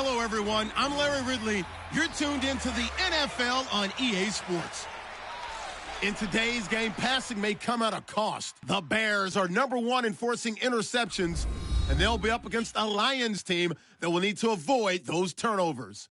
Hello, everyone. I'm Larry Ridley. You're tuned into the NFL on EA Sports. In today's game, passing may come at a cost. The Bears are #1 in forcing interceptions, and they'll be up against a Lions team that will need to avoid those turnovers.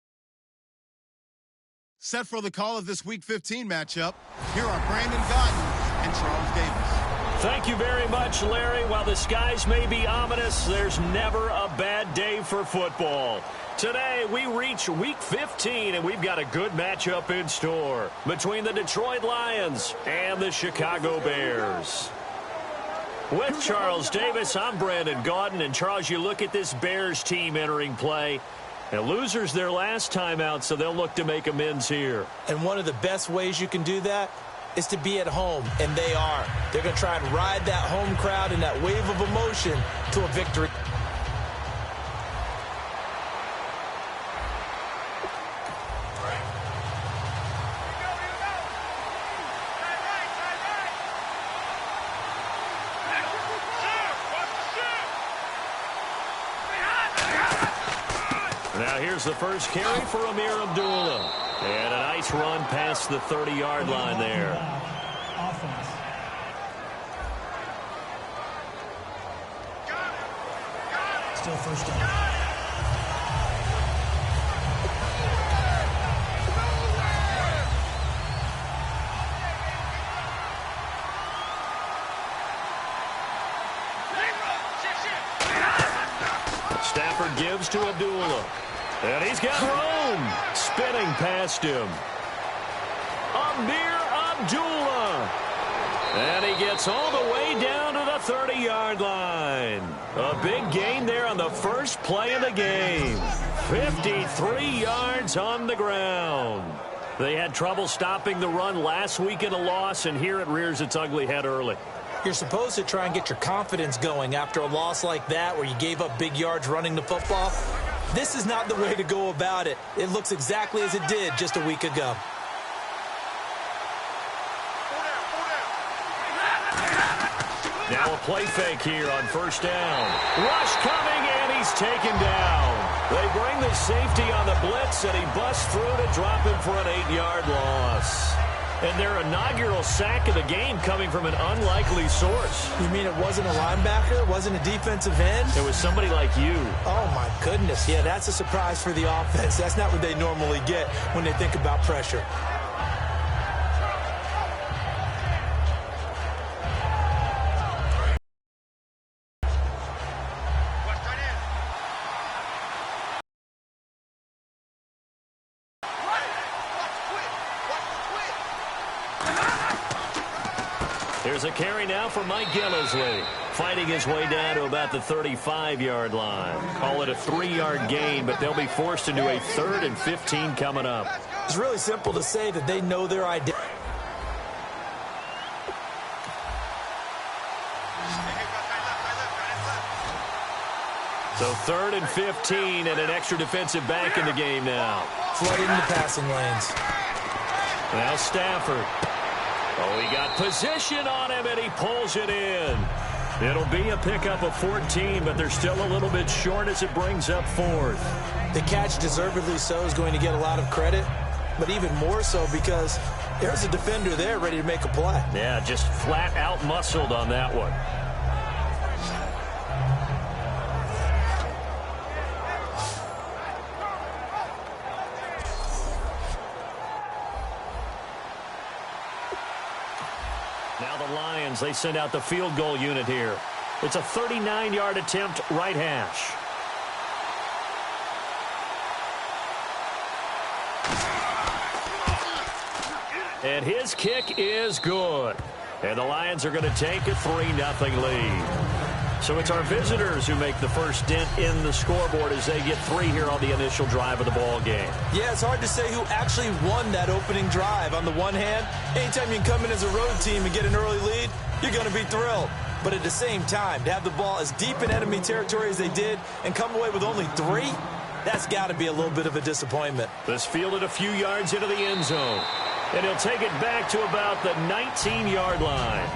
Set for the call of this Week 15 matchup, here are Brandon Gaudin and Charles Davis. Thank you very much, Larry. While the skies may be ominous, there's never a bad day for football. Today, we reach Week 15, and we've got a good matchup in store between the Detroit Lions and the Chicago Bears. With Charles Davis, I'm Brandon Gaudin. And, Charles, you look at this Bears team entering play. The losers their last time out, so they'll look to make amends here. And one of the best ways you can do that is to be at home, and they are. They're going to try and ride that home crowd and that wave of emotion to a victory. Now here's the first carry for Amir Abdullah. And a nice run past the 30-yard line there. Offense. Still first down. Stafford gives to Abdullah. And he's got room. Spinning past him. Amir Abdullah. And he gets all the way down to the 30-yard line. A big gain there on the first play of the game. 53 yards on the ground. They had trouble stopping the run last week in a loss, and here it rears its ugly head early. You're supposed to try and get your confidence going after a loss like that where you gave up big yards running the football. This is not the way to go about it. It looks exactly as it did just a week ago. Now a play fake here on first down. Rush coming, and he's taken down. They bring the safety on the blitz, and he busts through to drop him for an 8-yard loss. And their inaugural sack of the game coming from an unlikely source. You mean it wasn't a linebacker? It wasn't a defensive end? It was somebody like you. Oh, my goodness. Yeah, that's a surprise for the offense. That's not what they normally get when they think about pressure. There's a carry now for Mike Gillislee, fighting his way down to about the 35-yard line. Call it a 3-yard gain, but they'll be forced into a 3rd and 15 coming up. It's really simple to say that they know their identity. So 3rd and 15 and an extra defensive back in the game now. Flooding the passing lanes. Now Stafford. Oh, he got position on him, and he pulls it in. It'll be a pickup of 14, but they're still a little bit short as it brings up 4th. The catch, deservedly so, is going to get a lot of credit, but even more so because there's a defender there ready to make a play. Yeah, just flat out muscled on that one. Now the Lions, they send out the field goal unit here. It's a 39-yard attempt, right hash. And his kick is good. And the Lions are going to take a 3-0 lead. So it's our visitors who make the first dent in the scoreboard as they get 3 here on the initial drive of the ball game. Yeah, it's hard to say who actually won that opening drive. On the one hand, anytime you can come in as a road team and get an early lead, you're going to be thrilled. But at the same time, to have the ball as deep in enemy territory as they did and come away with only 3, that's got to be a little bit of a disappointment. This fielded a few yards into the end zone. And he'll take it back to about the 19-yard line.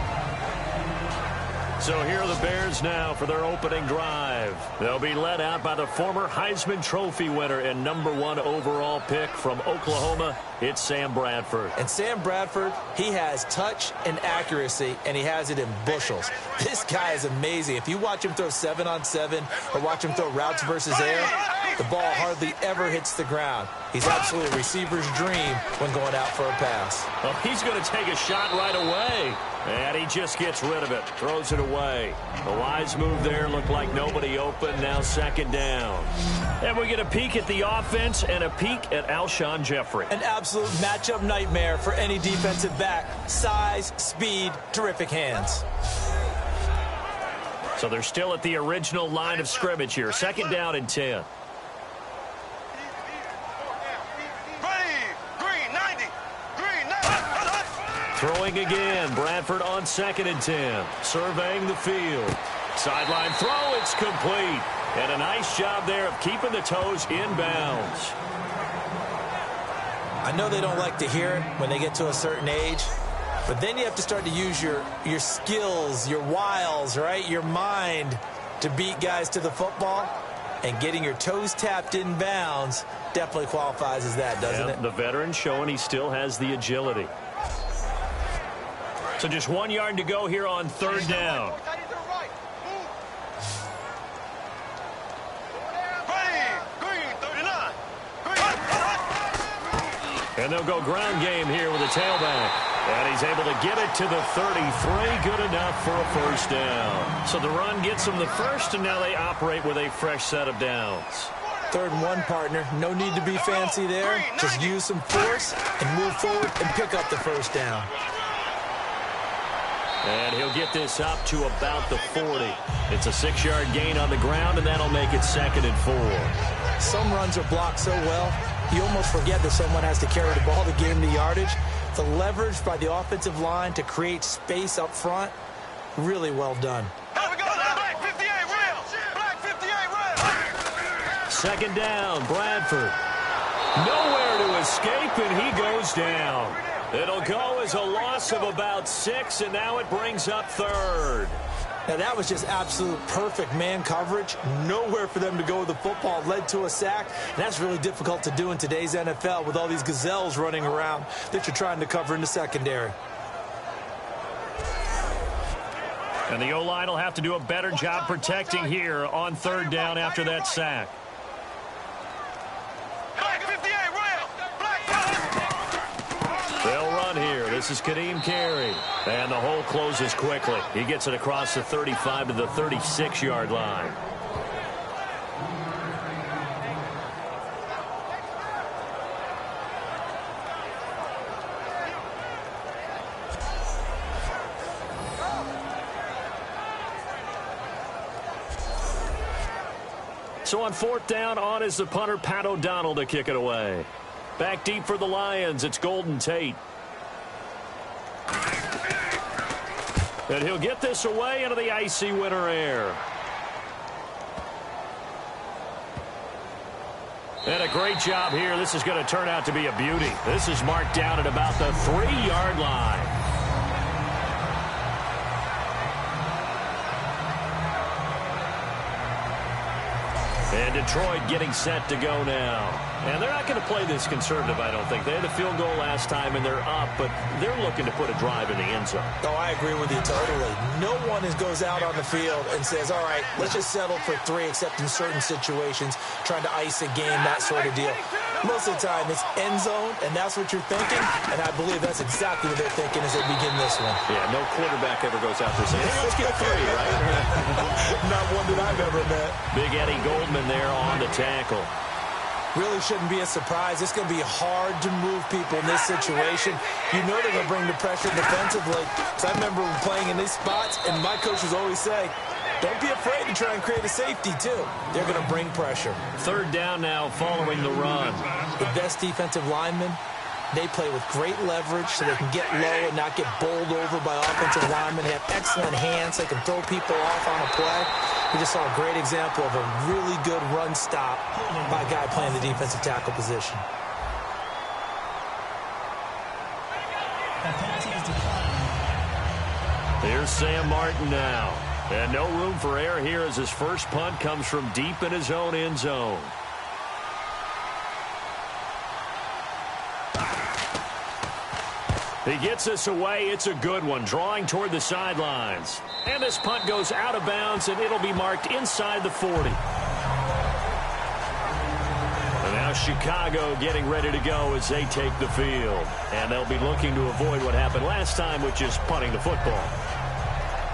So here are the Bears now for their opening drive. They'll be led out by the former Heisman Trophy winner and #1 overall pick from Oklahoma. It's Sam Bradford. And Sam Bradford, he has touch and accuracy, and he has it in bushels. This guy is amazing. If you watch him throw 7-on-7 or watch him throw routes versus air, the ball hardly ever hits the ground. He's absolutely a receiver's dream when going out for a pass. Oh, he's going to take a shot right away. And he just gets rid of it, throws it away. A wise move there, looked like nobody open, now second down. And we get a peek at the offense and a peek at Alshon Jeffrey. An absolute matchup nightmare for any defensive back. Size, speed, terrific hands. So they're still at the original line of scrimmage here, second down and 10. Throwing again, Bradford on second and 10. Surveying the field. Sideline throw, it's complete. And a nice job there of keeping the toes inbounds. I know they don't like to hear it when they get to a certain age, but then you have to start to use your skills, your wiles, right? Your mind to beat guys to the football. And getting your toes tapped inbounds definitely qualifies as that, doesn't it? The veteran showing he still has the agility. So just 1 yard to go here on third down. And they'll go ground game here with a tailback. And he's able to get it to the 33. Good enough for a first down. So the run gets them the first, and now they operate with a fresh set of downs. 3rd and 1, partner. No need to be fancy there. Just use some force and move forward and pick up the first down. And he'll get this up to about the 40. It's a 6-yard gain on the ground, and that'll make it 2nd and 4. Some runs are blocked so well, you almost forget that someone has to carry the ball to gain the yardage. The leverage by the offensive line to create space up front, really well done. Black 58 real. Black 58 real. Second down, Bradford. Nowhere to escape, and he goes down. It'll go as a loss of about 6, and now it brings up 3rd. Now, that was just absolute perfect man coverage. Nowhere for them to go with the football. Led to a sack. And that's really difficult to do in today's NFL with all these gazelles running around that you're trying to cover in the secondary. And the O-line will have to do a better job protecting here on third down after that sack. They'll run here. This is Kadeem Carey. And the hole closes quickly. He gets it across the 35 to the 36-yard line. So on 4th down, on is the punter, Pat O'Donnell, to kick it away. Back deep for the Lions, it's Golden Tate. And he'll get this away into the icy winter air. And a great job here. This is going to turn out to be a beauty. This is marked down at about the 3-yard line. And Detroit getting set to go now. And they're not going to play this conservative, I don't think. They had a field goal last time, and they're up, but they're looking to put a drive in the end zone. Oh, I agree with you totally. No one goes out on the field and says, all right, let's just settle for 3, except in certain situations, trying to ice a game, that sort of deal. Most of the time, it's end zone, and that's what you're thinking, and I believe that's exactly what they're thinking as they begin this one. Yeah, no quarterback ever goes out there saying, hey, let's get 3, right? Not one that I've ever met. Big Eddie Goldman there on the tackle. Really shouldn't be a surprise. It's going to be hard to move people in this situation. You know they're going to bring the pressure defensively. So I remember playing in these spots, and my coaches always say, don't be afraid to try and create a safety, too. They're going to bring pressure. 3rd down now following the run. The best defensive linemen, they play with great leverage so they can get low and not get bowled over by offensive linemen. They have excellent hands. They can throw people off on a play. We just saw a great example of a really good run stop by a guy playing the defensive tackle position. That penalty is declined. Here's Sam Martin now. And no room for error here as his first punt comes from deep in his own end zone. He gets this away. It's a good one, drawing toward the sidelines. And this punt goes out of bounds, and it'll be marked inside the 40. And now Chicago getting ready to go as they take the field. And they'll be looking to avoid what happened last time, which is punting the football.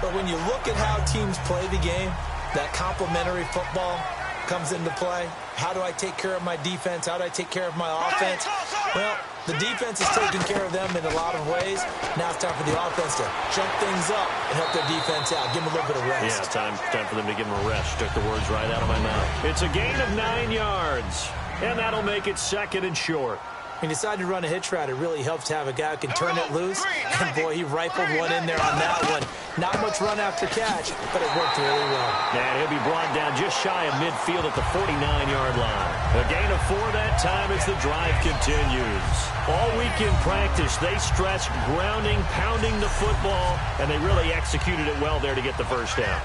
But when you look at how teams play the game, that complementary football comes into play. How do I take care of my defense? How do I take care of my offense? Well, the defense is taking care of them in a lot of ways. Now it's time for the offense to jump things up and help their defense out. Give them a little bit of rest. Yeah, time for them to give them a rest. Took the words right out of my mouth. It's a gain of 9 yards, and that'll make it second and short. When you decide to run a hitch route, it really helps to have a guy who can turn it loose. And, boy, he rifled one in there on that one. Not much run after catch, but it worked really well. And he'll be brought down just shy of midfield at the 49-yard line. A gain of 4 that time as the drive continues. All week in practice, they stressed grounding, pounding the football, and they really executed it well there to get the first down.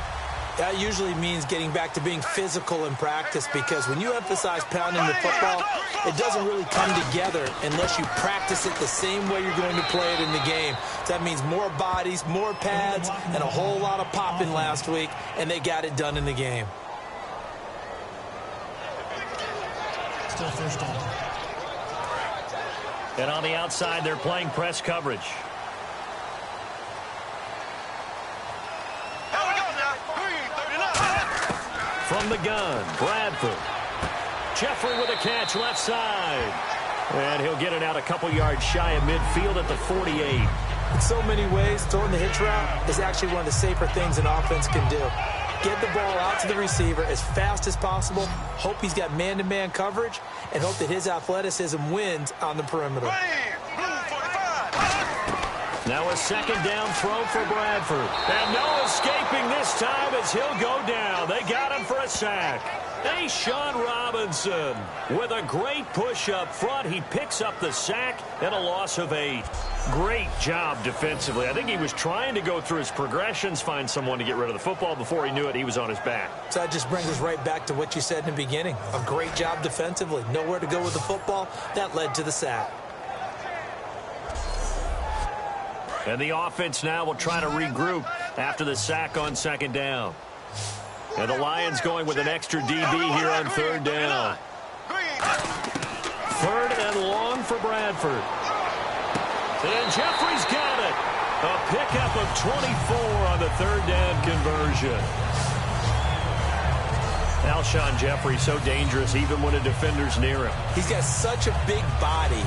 That usually means getting back to being physical in practice, because when you emphasize pounding the football, it doesn't really come together unless you practice it the same way you're going to play it in the game. So that means more bodies, more pads, and a whole lot of popping last week, and they got it done in the game. Still first down. And on the outside, they're playing press coverage. From the gun, Bradford. Jeffrey with a catch left side. And he'll get it out a couple yards shy of midfield at the 48. In so many ways, throwing the hitch route is actually one of the safer things an offense can do. Get the ball out to the receiver as fast as possible, hope he's got man-to-man coverage, and hope that his athleticism wins on the perimeter. Now a second down throw for Bradford. And no escaping this time as he'll go down. They got him for a sack. Hey, Sean Robinson with a great push up front. He picks up the sack and a loss of 8. Great job defensively. I think he was trying to go through his progressions, find someone to get rid of the football. Before he knew it, he was on his back. So that just brings us right back to what you said in the beginning. A great job defensively. Nowhere to go with the football. That led to the sack. And the offense now will try to regroup after the sack on second down. And the Lions going with an extra DB here on third down. Third and long for Bradford. And Jeffrey's got it. A pickup of 24 on the third down conversion. Alshon Jeffrey so dangerous even when a defender's near him. He's got such a big body.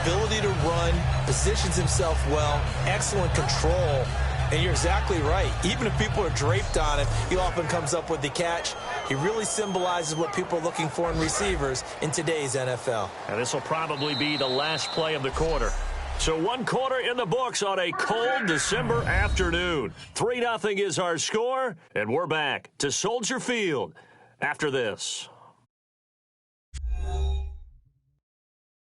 Ability to run, positions himself well, excellent control, and you're exactly right. Even if people are draped on him, he often comes up with the catch. He really symbolizes what people are looking for in receivers in today's NFL. And this will probably be the last play of the quarter. So 1 quarter in the books on a cold December afternoon. 3-0 is our score, and we're back to Soldier Field after this.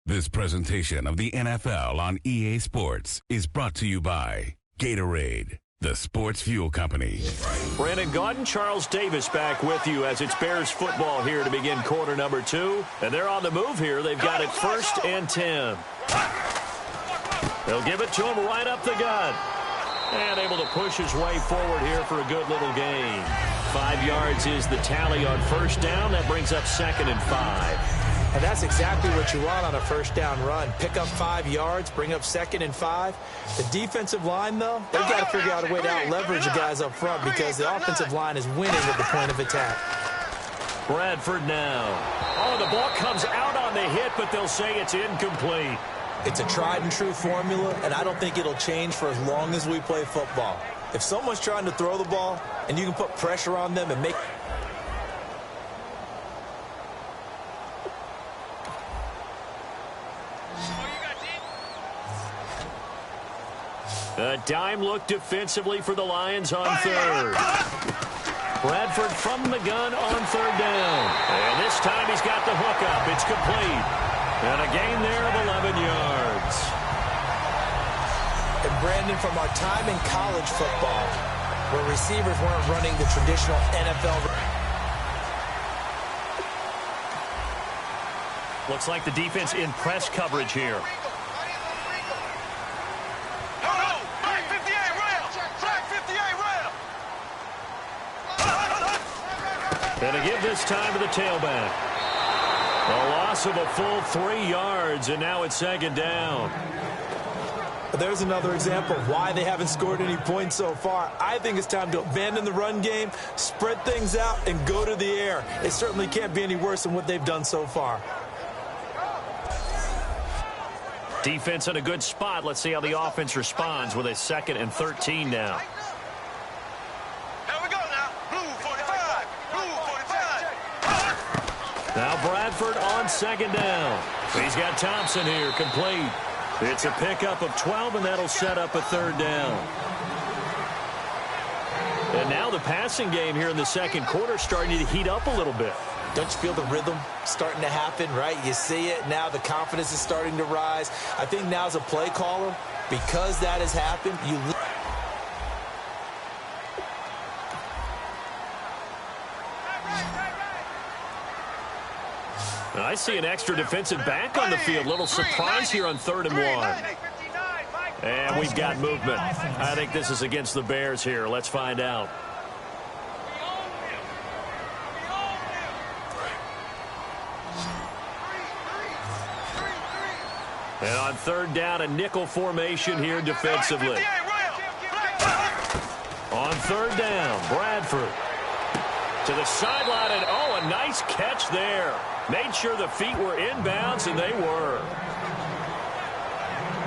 This presentation of the NFL on EA Sports is brought to you by Gatorade, the sports fuel company. Brandon Gaudin, Charles Davis back with you as it's Bears football here to begin quarter number 2. And they're on the move here. They've got it 1st and 10. They'll give it to him right up the gut. And able to push his way forward here for a good little gain. 5 yards is the tally on first down. That brings up 2nd and 5. And that's exactly what you want on a first down run. Pick up 5 yards, bring up 2nd and 5. The defensive line, though, they've got to figure out a way to out-leverage the guys up front because the offensive line is winning at the point of attack. Bradford now. Oh, the ball comes out on the hit, but they'll say it's incomplete. It's a tried-and-true formula, and I don't think it'll change for as long as we play football. If someone's trying to throw the ball and you can put pressure on them and make... A dime look defensively for the Lions on third. Bradford from the gun on third down. And this time he's got the hook up. It's complete. And a gain there of 11 yards. And Brandon, from our time in college football, where receivers weren't running the traditional NFL. Looks like the defense in press coverage here. Flag 58 rail. Flag 58 rail. Going to give this time to the tailback. A loss of a full 3 yards, and now it's second down. There's another example of why they haven't scored any points so far. I think it's time to abandon the run game, spread things out, and go to the air. It certainly can't be any worse than what they've done so far. Defense in a good spot. Let's see how the offense responds with a 2nd and 13 now. Here we go now. Blue 45. Blue 45. Now Bradford on 2nd down. He's got Thompson here, complete. It's a pickup of 12, and that'll set up a 3rd down. And now the passing game here in the second quarter starting to heat up a little bit. Don't you feel the rhythm starting to happen, right? You see it now. The confidence is starting to rise. I think now as a play caller, because that has happened, you I see an extra defensive back on the field. Little surprise here on 3rd and 1. And we've got movement. I think this is against the Bears here. Let's find out. And on 3rd down, a nickel formation here defensively. On 3rd down, Bradford to the sideline, and oh, a nice catch there. Made sure the feet were inbounds, and they were.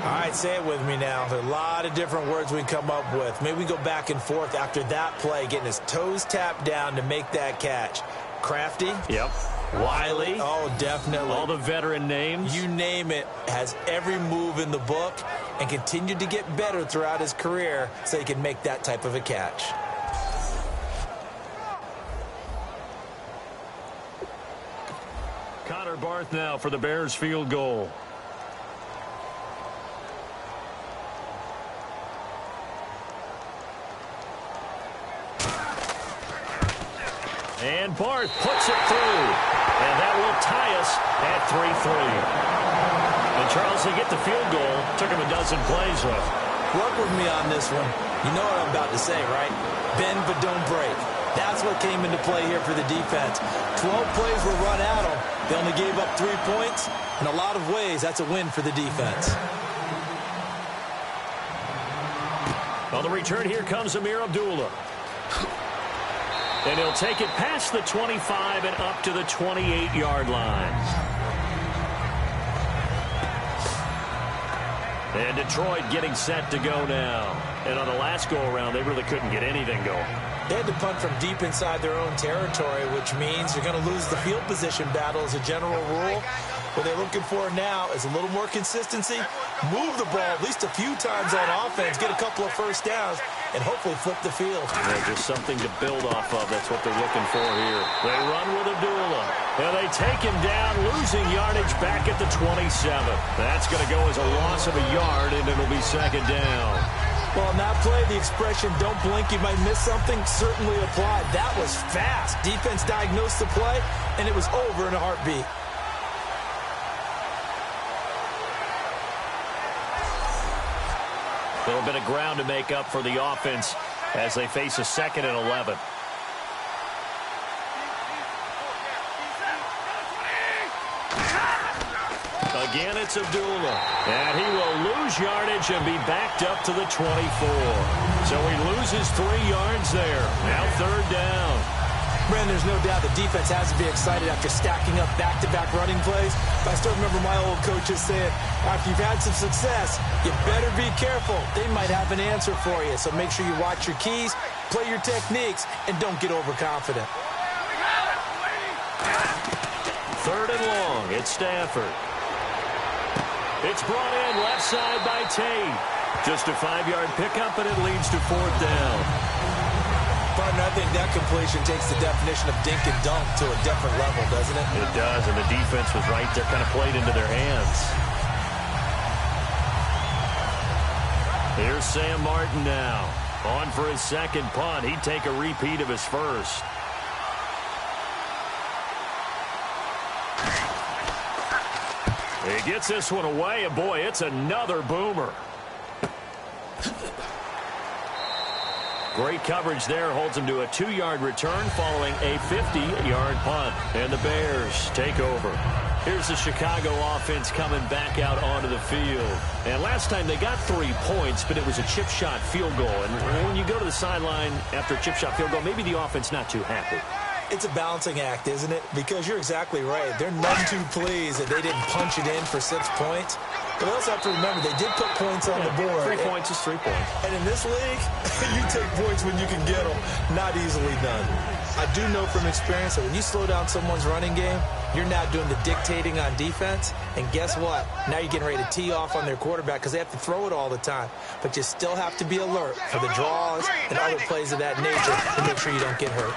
All right, say it with me now. There's a lot of different words we can come up with. Maybe we go back and forth after that play, getting his toes tapped down to make that catch. Crafty. Yep. Wiley. Oh, definitely. All the veteran names. You name it. Has every move in the book and continued to get better throughout his career so he can make that type of a catch. Connor Barth now for the Bears field goal. And Barth puts it through. And that will tie us at 3-3. And Charles, they get the field goal. Took him a dozen plays left. Work with me on this one. You know what I'm about to say, right? Bend but don't break. That's what came into play here for the defense. 12 plays were run at them. They only gave up 3 points. In a lot of ways, that's a win for the defense. On the return, here comes Amir Abdullah. And he'll take it past the 25 and up to the 28-yard line. And Detroit getting set to go now. And on the last go-around, they really couldn't get anything going. They had to punt from deep inside their own territory, which means you're going to lose the field position battle as a general rule. What they're looking for now is a little more consistency, move the ball at least a few times on offense, get a couple of first downs, and hopefully flip the field. Yeah, just something to build off of. That's what they're looking for here. They run with Abdullah. And they take him down, losing yardage back at the 27. That's going to go as a loss of a yard, and it'll be second down. Well, on that play, the expression, don't blink, you might miss something, certainly applied. That was fast. Defense diagnosed the play, and it was over in a heartbeat. A little bit of ground to make up for the offense as they face a 2nd and 11. Again, it's Abdullah. And he will lose yardage and be backed up to the 24. So he loses 3 yards there. Now 3rd down. Brandon, there's no doubt the defense has to be excited after stacking up back-to-back running plays. But I still remember my old coaches saying, after you've had some success, you better be careful. They might have an answer for you. So make sure you watch your keys, play your techniques, and don't get overconfident. 3rd and long. It's Stafford. It's brought in left side by Tate. Just a 5-yard pickup, and it leads to 4th down. Partner, I think that completion takes the definition of dink and dunk to a different level, doesn't it? It does, and the defense was right there, kind of played into their hands. Here's Sam Martin now. On for his second punt. He'd take a repeat of his first. He gets this one away, and boy, it's another boomer. Great coverage there, holds him to a 2-yard return following a 50-yard punt. And the Bears take over. Here's the Chicago offense coming back out onto the field. And last time they got 3 points, but it was a chip shot field goal. And when you go to the sideline after a chip shot field goal, maybe the offense not too happy. It's a balancing act, isn't it? Because you're exactly right. They're none too pleased that they didn't punch it in for 6 points. But we also have to remember they did put points on the board. 3 points is 3 points. And in this league, you take points when you can get them. Not easily done. I do know from experience that when you slow down someone's running game, you're now doing the dictating on defense. And guess what? Now you're getting ready to tee off on their quarterback because they have to throw it all the time. But you still have to be alert for the draws and other plays of that nature to make sure you don't get hurt.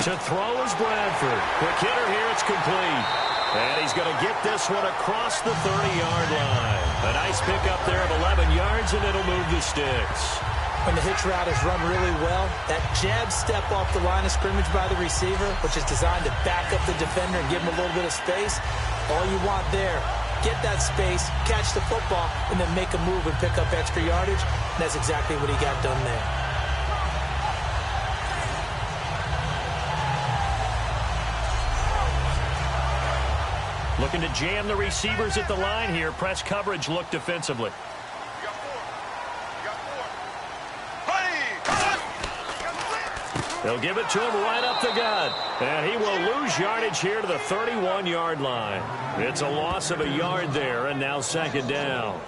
To throw is Bradford. Quick hitter here, it's complete. And he's going to get this one across the 30-yard line. A nice pickup there of 11 yards, and it'll move the sticks. When the hitch route is run really well, that jab step off the line of scrimmage by the receiver, which is designed to back up the defender and give him a little bit of space, all you want there, get that space, catch the football, and then make a move and pick up extra yardage. And that's exactly what he got done there. Looking to jam the receivers at the line here. Press coverage look defensively. They'll give it to him right up the gut. And he will lose yardage here to the 31-yard line. It's a loss of a yard there, and now second down.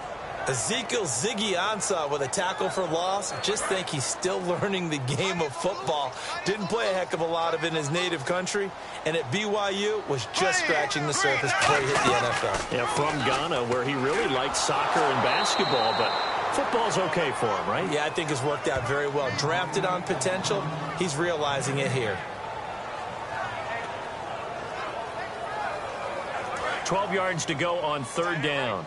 Ezekiel Ziggy Ansah with a tackle for loss. Just think he's still learning the game of football. Didn't play a heck of a lot of it in his native country. And at BYU was just scratching the surface before he hit the NFL. Yeah, from Ghana, where he really liked soccer and basketball, but football's okay for him, right? Yeah, I think it's worked out very well. Drafted on potential, he's realizing it here. 12 yards to go on third down.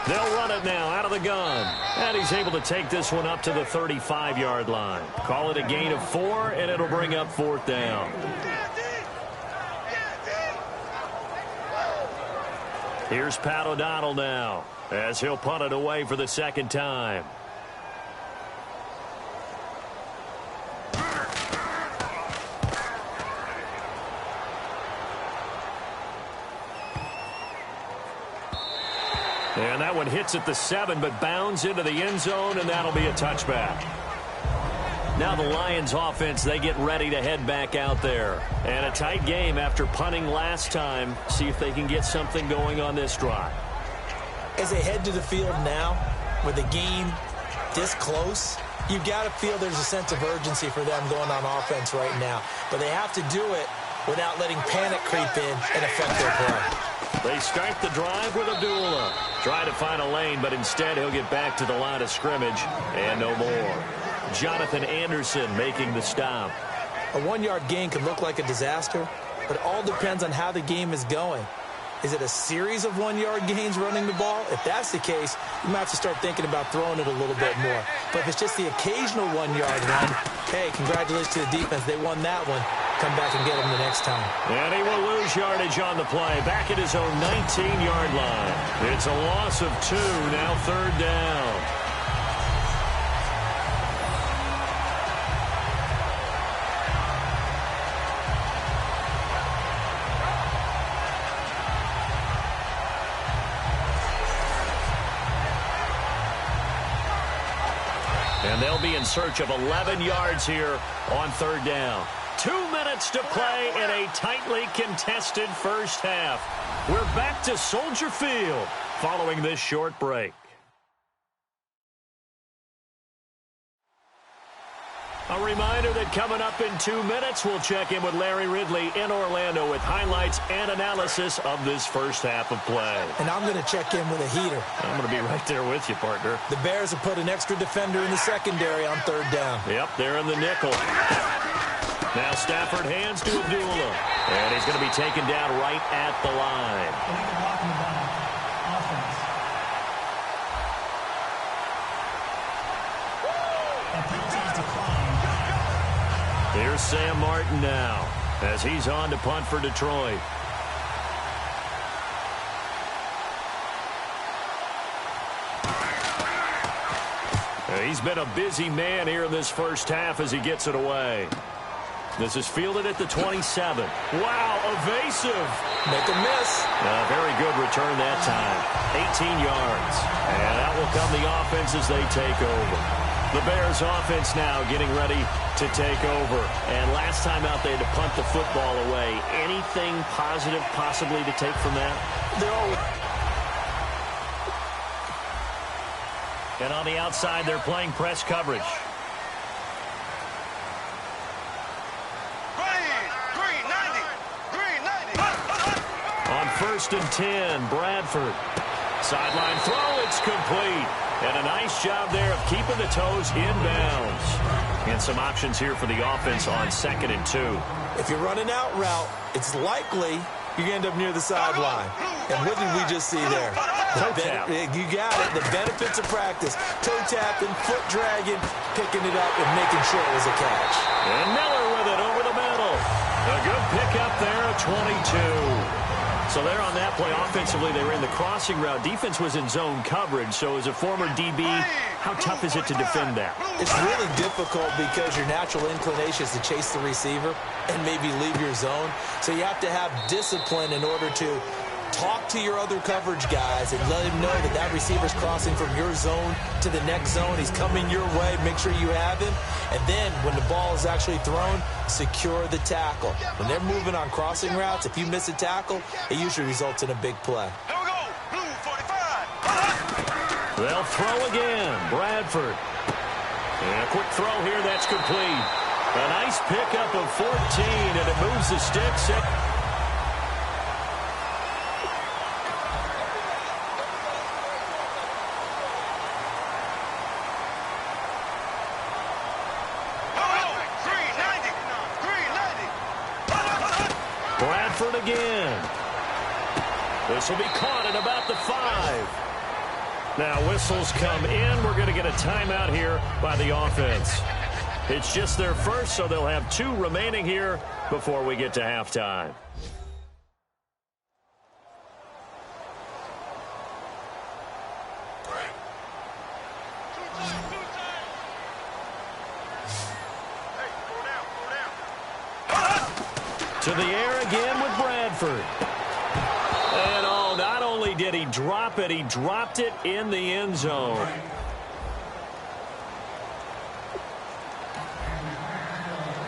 They'll run it now out of the gun. And he's able to take this one up to the 35-yard line. Call it a gain of 4, and it'll bring up fourth down. Here's Pat O'Donnell now as he'll punt it away for the second time. And that one hits at the 7, but bounds into the end zone, and that'll be a touchback. Now the Lions offense, they get ready to head back out there. And a tight game after punting last time. See if they can get something going on this drive. As they head to the field now, with the game this close, you've got to feel there's a sense of urgency for them going on offense right now. But they have to do it without letting panic creep in and affect their play. They start the drive with Abdullah. Try to find a lane, but instead he'll get back to the line of scrimmage and no more. Jonathan Anderson making the stop. A 1-yard gain could look like a disaster, but it all depends on how the game is going. Is it a series of 1-yard gains running the ball? If that's the case, you might have to start thinking about throwing it a little bit more. But if it's just the occasional 1-yard run, hey, congratulations to the defense. They won that one. Come back and get them the next time. And he will lose yardage on the play. Back at his own 19-yard line. It's a loss of 2, now third down. And they'll be in search of 11 yards here on third down. 2 minutes to play in a tightly contested first half. We're back to Soldier Field following this short break. A reminder that coming up in 2 minutes, we'll check in with Larry Ridley in Orlando with highlights and analysis of this first half of play. And I'm going to check in with a heater. I'm going to be right there with you, partner. The Bears have put an extra defender in the secondary on third down. Yep, they're in the nickel. Now Stafford hands to Abdullah. And he's going to be taken down right at the line. Illegal block in the back. Offense. That penalty is declined. Here's Sam Martin now as he's on to punt for Detroit. He's been a busy man here in this first half as he gets it away. This is fielded at the 27. Wow, evasive. Make a miss. A very good return that time. 18 yards. And out will come the offense as they take over. The Bears offense now getting ready to take over. And last time out they had to punt the football away. Anything positive possibly to take from that? And on the outside, they're playing press coverage. On 1st and 10, Bradford. Sideline throw, it's complete. And a nice job there of keeping the toes inbounds. And some options here for the offense on 2nd and 2. If you're running out route, it's likely you end up near the sideline. And what did we just see there? Toe tap. You got it. The benefits of practice. Toe tapping, foot dragging, picking it up, and making sure it was a catch. And Miller with it over the middle. A good pickup there at 22. So there on that play, offensively, they were in the crossing route. Defense was in zone coverage. So as a former DB, how tough is it to defend that? It's really difficult because your natural inclination is to chase the receiver and maybe leave your zone. So you have to have discipline in order to talk to your other coverage guys and let him know that that receiver's crossing from your zone to the next zone. He's coming your way. Make sure you have him. And then when the ball is actually thrown, secure the tackle. When they're moving on crossing routes, if you miss a tackle, it usually results in a big play. Here we go. Blue 45. They'll throw again. Bradford. And a quick throw here. That's complete. A nice pickup of 14, and it moves the sticks. Bradford again. This will be caught at about the 5. Now whistles come in. We're going to get a timeout here by the offense. It's just their first, so they'll have 2 remaining here before we get to halftime. To the air again with Bradford. And oh, not only did he drop it, he dropped it in the end zone.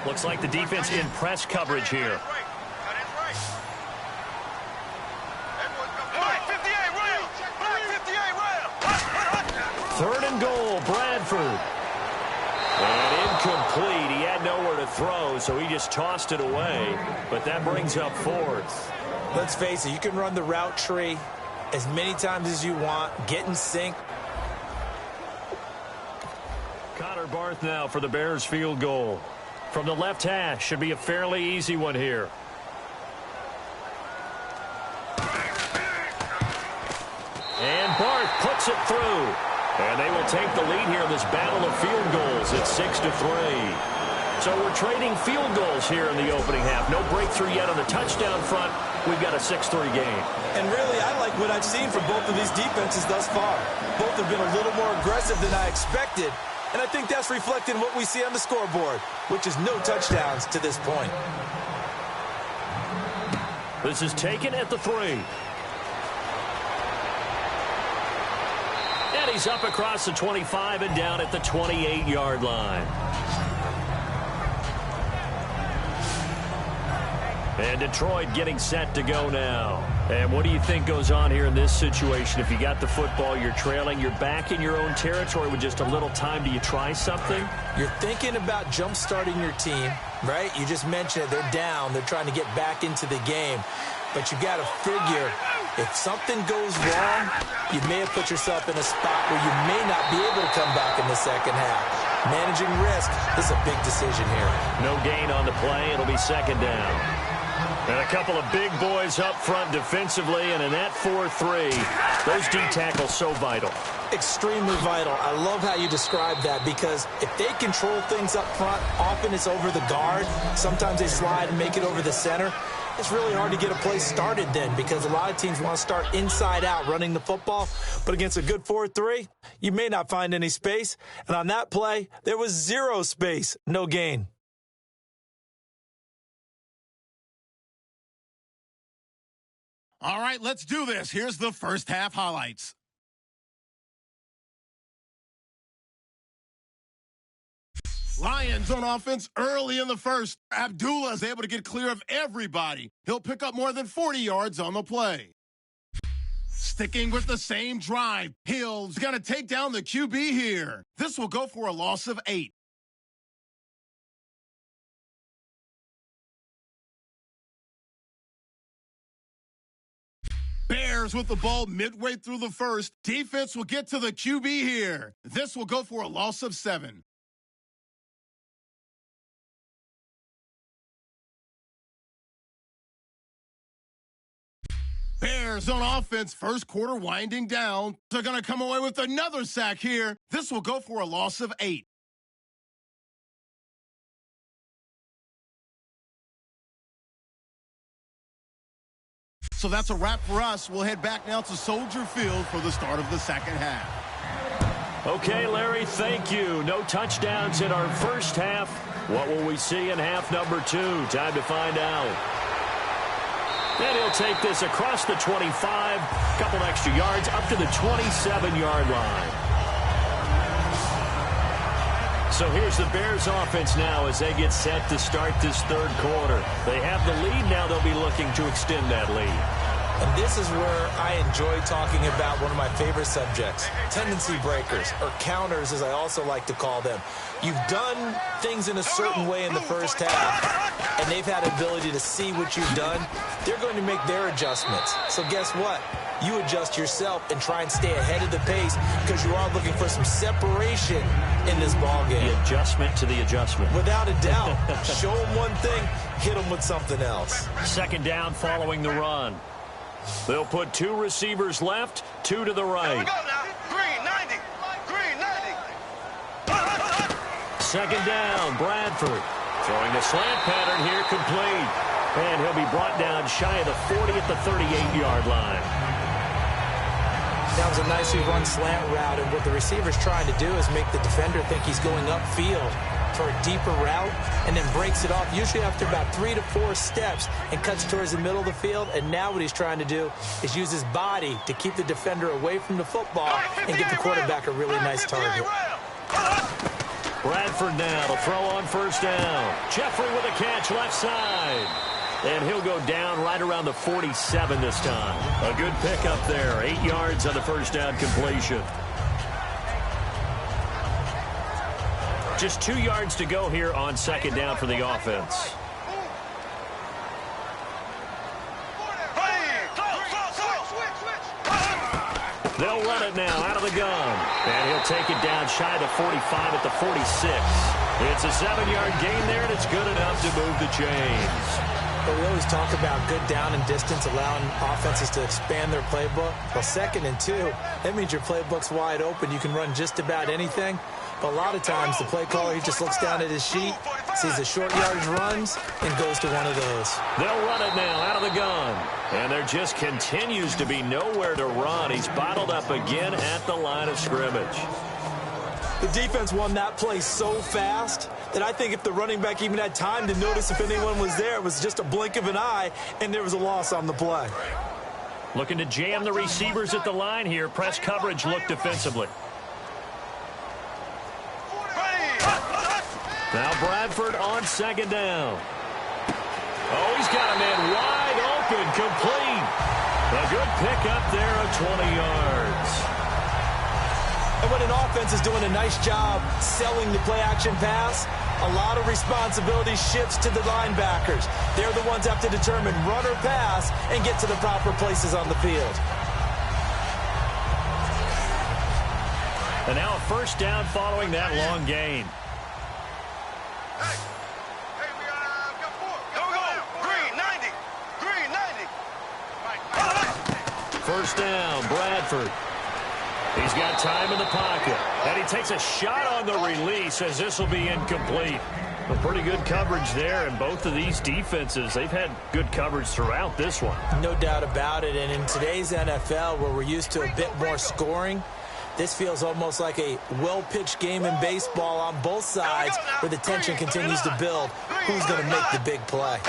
Looks like the defense in press coverage here. 3rd and goal, Bradford. And incomplete. He had nowhere to throw, so he just tossed it away. But that brings up 4th. Let's face it, you can run the route tree as many times as you want, get in sync. Connor Barth now for the Bears field goal. From the left hash, should be a fairly easy one here. And Barth puts it through. And they will take the lead here in this battle of field goals at 6-3. So we're trading field goals here in the opening half. No breakthrough yet on the touchdown front. We've got a 6-3 game. And really, I like what I've seen from both of these defenses thus far. Both have been a little more aggressive than I expected. And I think that's reflected in what we see on the scoreboard, which is no touchdowns to this point. This is taken at the 3. And he's up across the 25 and down at the 28-yard line. And Detroit getting set to go now. And what do you think goes on here in this situation? If you got the football, you're trailing, you're back in your own territory with just a little time. Do you try something? You're thinking about jump-starting your team, right? You just mentioned it. They're down. They're trying to get back into the game. But you got to figure, if something goes wrong, you may have put yourself in a spot where you may not be able to come back in the second half. Managing risk. This is a big decision here. No gain on the play. It'll be second down. And a couple of big boys up front defensively, and in that 4-3, those D tackles so vital. Extremely vital. I love how you describe that, because if they control things up front, often it's over the guard. Sometimes they slide and make it over the center. It's really hard to get a play started then, because a lot of teams want to start inside out running the football. But against a good 4-3, you may not find any space. And on that play, there was zero space, no gain. All right, let's do this. Here's the first half highlights. Lions on offense early in the first. Abdullah is able to get clear of everybody. He'll pick up more than 40 yards on the play. Sticking with the same drive, Hill's going to take down the QB here. This will go for a loss of 8. Bears with the ball midway through the first. Defense will get to the QB here. This will go for a loss of 7. Bears on offense, first quarter winding down. They're going to come away with another sack here. This will go for a loss of 8. So that's a wrap for us. We'll head back now to Soldier Field for the start of the second half. Okay, Larry, thank you. No touchdowns in our first half. What will we see in half number 2? Time to find out. And he'll take this across the 25, couple extra yards, up to the 27-yard line. So here's the Bears offense now as they get set to start this third quarter. They have the lead. Now they'll be looking to extend that lead. And this is where I enjoy talking about one of my favorite subjects, tendency breakers, or counters as I also like to call them. You've done things in a certain way in the first half, and they've had the ability to see what you've done. They're going to make their adjustments. So guess what? You adjust yourself and try and stay ahead of the pace, because you are looking for some separation in this ballgame. The adjustment to the adjustment. Without a doubt. Show them one thing, hit them with something else. Second down following the run. They'll put 2 receivers left, 2 to the right. Here we go now. Green 90. Green 90. Second down, Bradford. Throwing the slant pattern here, complete. And he'll be brought down shy of the 40 at the 38-yard line. That was a nicely run slant route, and what the receiver's trying to do is make the defender think he's going upfield for a deeper route, and then breaks it off, usually after about 3 to 4 steps, and cuts towards the middle of the field. And now what he's trying to do is use his body to keep the defender away from the football and get the quarterback a really nice target. Bradford now to throw on first down. Jeffrey with a catch left side. And he'll go down right around the 47 this time. A good pickup there. 8 yards on the first down completion. Just 2 yards to go here on second down for the offense. They'll run it now out of the gun. And he'll take it down shy of the 45 at the 46. It's a 7-yard gain there, and it's good enough to move the chains. But we always talk about good down and distance, allowing offenses to expand their playbook. Well, 2nd and 2, that means your playbook's wide open. You can run just about anything. But a lot of times, the play caller, he just looks down at his sheet, sees the short yardage runs, and goes to one of those. They'll run it now out of the gun. And there just continues to be nowhere to run. He's bottled up again at the line of scrimmage. The defense won that play so fast that I think if the running back even had time to notice if anyone was there, it was just a blink of an eye, and there was a loss on the play. Looking to jam the receivers at the line here. Press coverage look defensively. Now Bradford on second down. Oh, he's got a man wide open, complete. A good pickup there of 20 yards. And when an offense is doing a nice job selling the play-action pass, a lot of responsibility shifts to the linebackers. They're the ones that have to determine run or pass and get to the proper places on the field. And now a first down following that long gain. Hey, we got 4. Go. Green, 90. Green, 90. First down, Bradford. He's got time in the pocket. And he takes a shot on the release as this will be incomplete. Well, pretty good coverage there, and both of these defenses, they've had good coverage throughout this one. No doubt about it, and in today's NFL, where we're used to a bit more scoring, this feels almost like a well-pitched game in baseball on both sides, where the tension continues to build. Who's going to make the big play?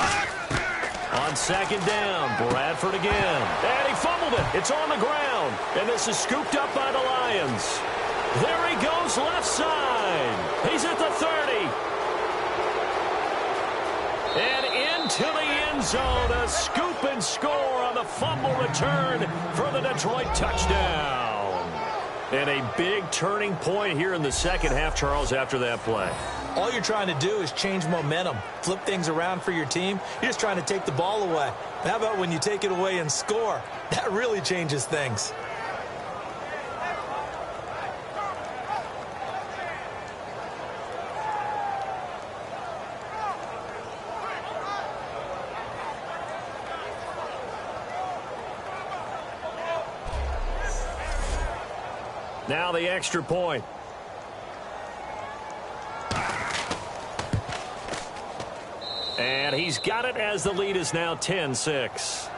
On second down, Bradford again. And he fumbled it. It's on the ground, and this is scooped up by the Lions. There he goes left side. He's at the 30. And into the end zone, a scoop and score on the fumble return for the Detroit touchdown. And a big turning point here in the second half, Charles, after that play. All you're trying to do is change momentum, flip things around for your team. You're just trying to take the ball away. How about when you take it away and score? That really changes things. Now the extra point. And he's got it as the lead is now 10-6.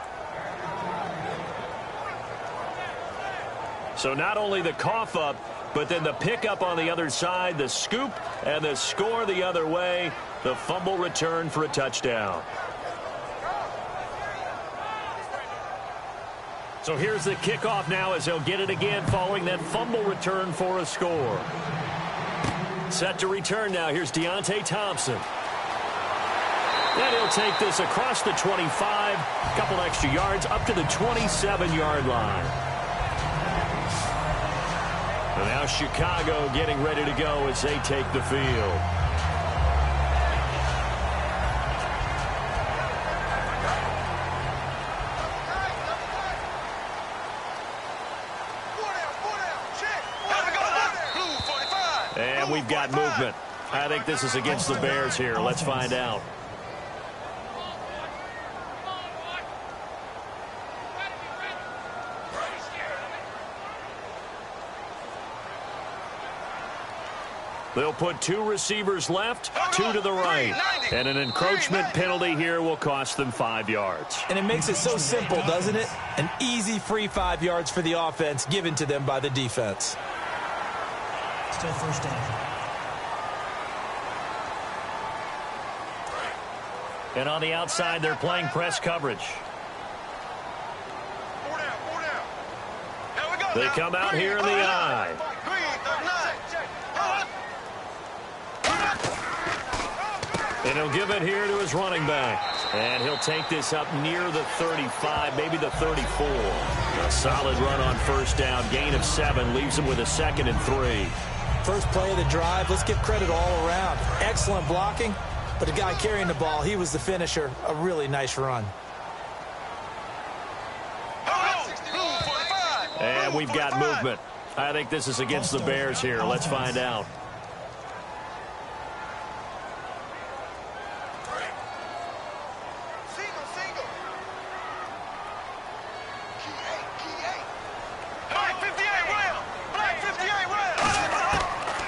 So not only the cough up, but then the pickup on the other side, the scoop, and the score the other way. The fumble return for a touchdown. So here's the kickoff now as they'll get it again following that fumble return for a score. Set to return now. Here's Deontay Thompson. And he'll take this across the 25, a couple extra yards up to the 27-yard line. And now Chicago getting ready to go as they take the field. And we've got movement. I think this is against the Bears here. Let's find out. They'll put two receivers left, two to the right. And an encroachment penalty here will cost them 5 yards. And it makes it so simple, doesn't it? An easy free 5 yards for the offense given to them by the defense. Still first down. And on the outside, they're playing press coverage. They come out here in the eye. And he'll give it here to his running back. And he'll take this up near the 35, maybe the 34. A solid run on first down. Gain of 7 leaves him with a 2nd and 3. First play of the drive, let's give credit all around. Excellent blocking, but the guy carrying the ball, he was the finisher. A really nice run. And we've got movement. I think this is against the Bears here. Let's find out.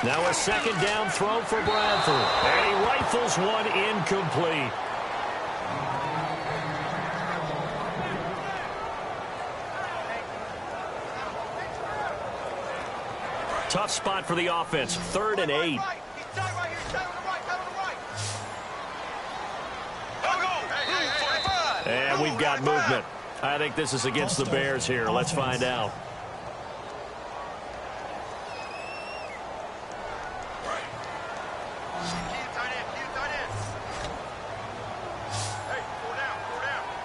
Now a second down throw for Bradford. And he rifles one incomplete. Tough spot for the offense. 3rd and 8. And we've got movement. I think this is against the Bears here. Let's find out.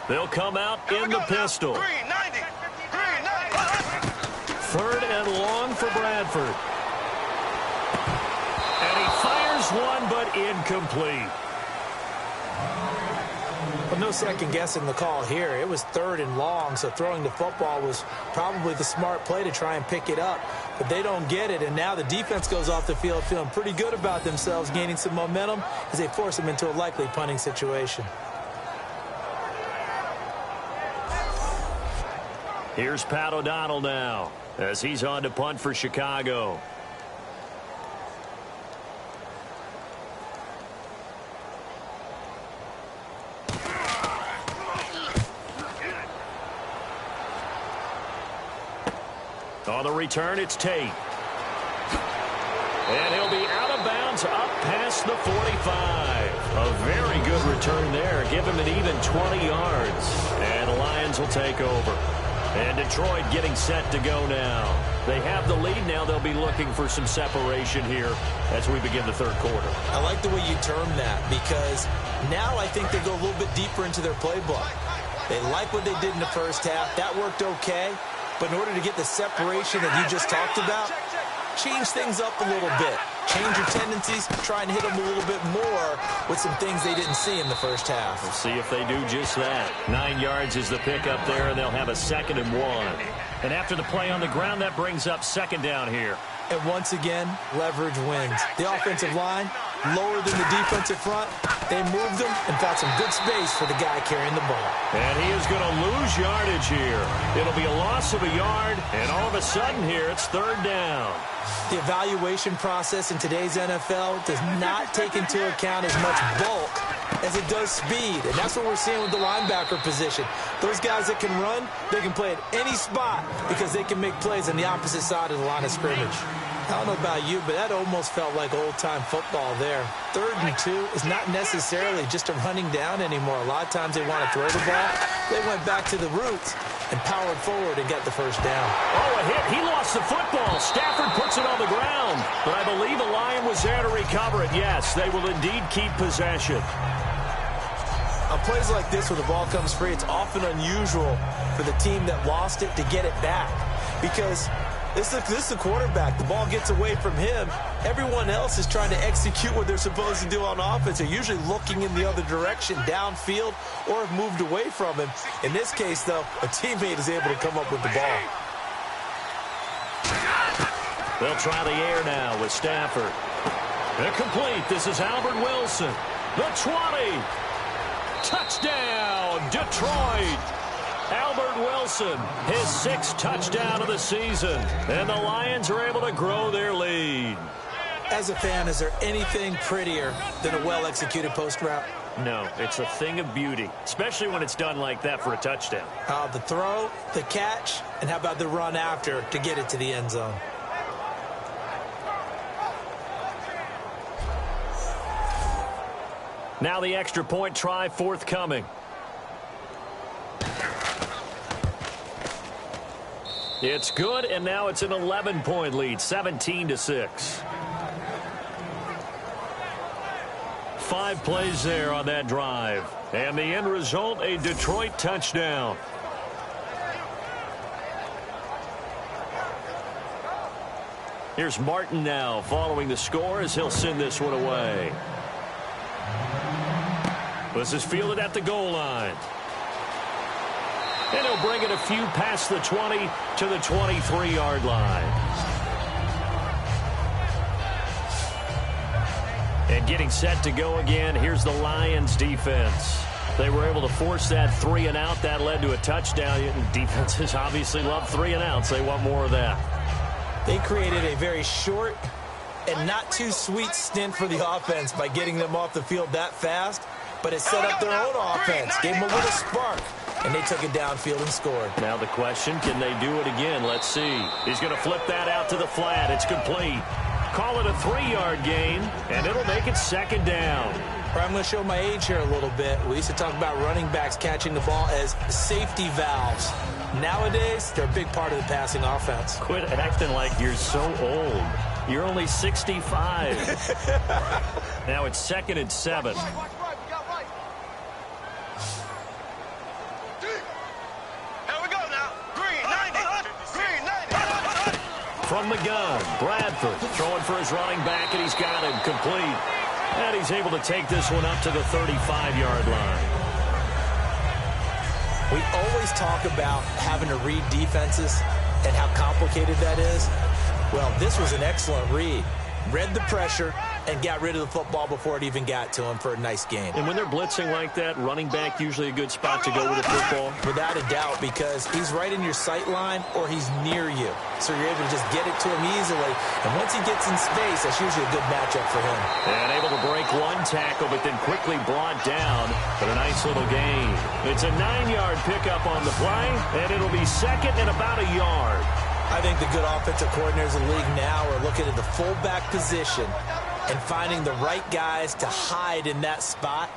They'll come out in the pistol. 3rd and long for Bradford. And he fires one, but incomplete. Well, Well, no second guessing the call here. It was 3rd and long, so throwing the football was probably the smart play to try and pick it up. But they don't get it, and now the defense goes off the field feeling pretty good about themselves, gaining some momentum as they force them into a likely punting situation. Here's Pat O'Donnell now as he's on to punt for Chicago. On the return, it's Tate. And he'll be out of bounds up past the 45. A very good return there. Give him an even 20 yards. And the Lions will take over. And Detroit getting set to go now. They have the lead now. They'll be looking for some separation here as we begin the 3rd quarter. I like the way you term that because now I think they go a little bit deeper into their playbook. They like what they did in the first half. That worked okay. But in order to get the separation that you just talked about, change things up a little bit. Change your tendencies, try and hit them a little bit more with some things they didn't see in the first half. We'll see if they do just that. 9 yards is the pickup there, and they'll have a 2nd and 1. And after the play on the ground, that brings up 2nd down here. And once again, leverage wins. The offensive line, lower than the defensive front. They moved them and found some good space for the guy carrying the ball. And he is going to lose yardage here. It'll be a loss of a yard, and all of a sudden here, it's 3rd down. The evaluation process in today's NFL does not take into account as much bulk as it does speed. And that's what we're seeing with the linebacker position. Those guys that can run, they can play at any spot because they can make plays on the opposite side of the line of scrimmage. I don't know about you, but that almost felt like old-time football there. 3rd and 2 is not necessarily just a running down anymore. A lot of times they want to throw the ball. They went back to the roots and powered forward and got the 1st down. Oh, a hit. He lost the football. Stafford puts it on the ground. But I believe a Lion was there to recover it. Yes, they will indeed keep possession. On plays like this where the ball comes free, it's often unusual for the team that lost it to get it back because this is the quarterback. The ball gets away from him. Everyone else is trying to execute what they're supposed to do on offense. They're usually looking in the other direction, downfield, or have moved away from him. In this case, though, a teammate is able to come up with the ball. They'll try the air now with Stafford. Incomplete. This is Albert Wilson. The 20. Touchdown, Detroit. Albert Wilson, his 6th touchdown of the season. And the Lions are able to grow their lead. As a fan, is there anything prettier than a well-executed post route? No, it's a thing of beauty, especially when it's done like that for a touchdown. The throw, the catch, and how about the run after to get it to the end zone? Now the extra point try forthcoming. It's good, and now it's an 11-point lead, 17-6. 5 plays there on that drive. And the end result, a Detroit touchdown. Here's Martin now following the score as he'll send this one away. This is fielded at the goal line. And he'll bring it a few past the 20 to the 23-yard line. And getting set to go again, here's the Lions defense. They were able to force that 3 and out. That led to a touchdown. Defenses obviously love 3 and outs. They want more of that. They created a very short and not too sweet stint for the offense by getting them off the field that fast. But it set up their own offense, gave them a little spark, and they took it downfield and scored. Now the question, can they do it again? Let's see. He's going to flip that out to the flat. It's complete. Call it a 3-yard gain, and it'll make it 2nd down. I'm going to show my age here a little bit. We used to talk about running backs catching the ball as safety valves. Nowadays, they're a big part of the passing offense. Quit acting like you're so old. You're only 65. Now it's 2nd and 7. From the gun, Bradford throwing for his running back, and he's got him complete. And he's able to take this one up to the 35-yard line. We always talk about having to read defenses and how complicated that is. Well, this was an excellent read. Read the pressure and got rid of the football before it even got to him for a nice gain. And when they're blitzing like that, running back usually a good spot to go with the football? Without a doubt, because he's right in your sight line or he's near you. So you're able to just get it to him easily. And once he gets in space, that's usually a good matchup for him. And able to break one tackle, but then quickly brought down for a nice little gain. It's a 9-yard pickup on the play, and it'll be second and about a yard. I think the good offensive coordinators in the league now are looking at the fullback position and finding the right guys to hide in that spot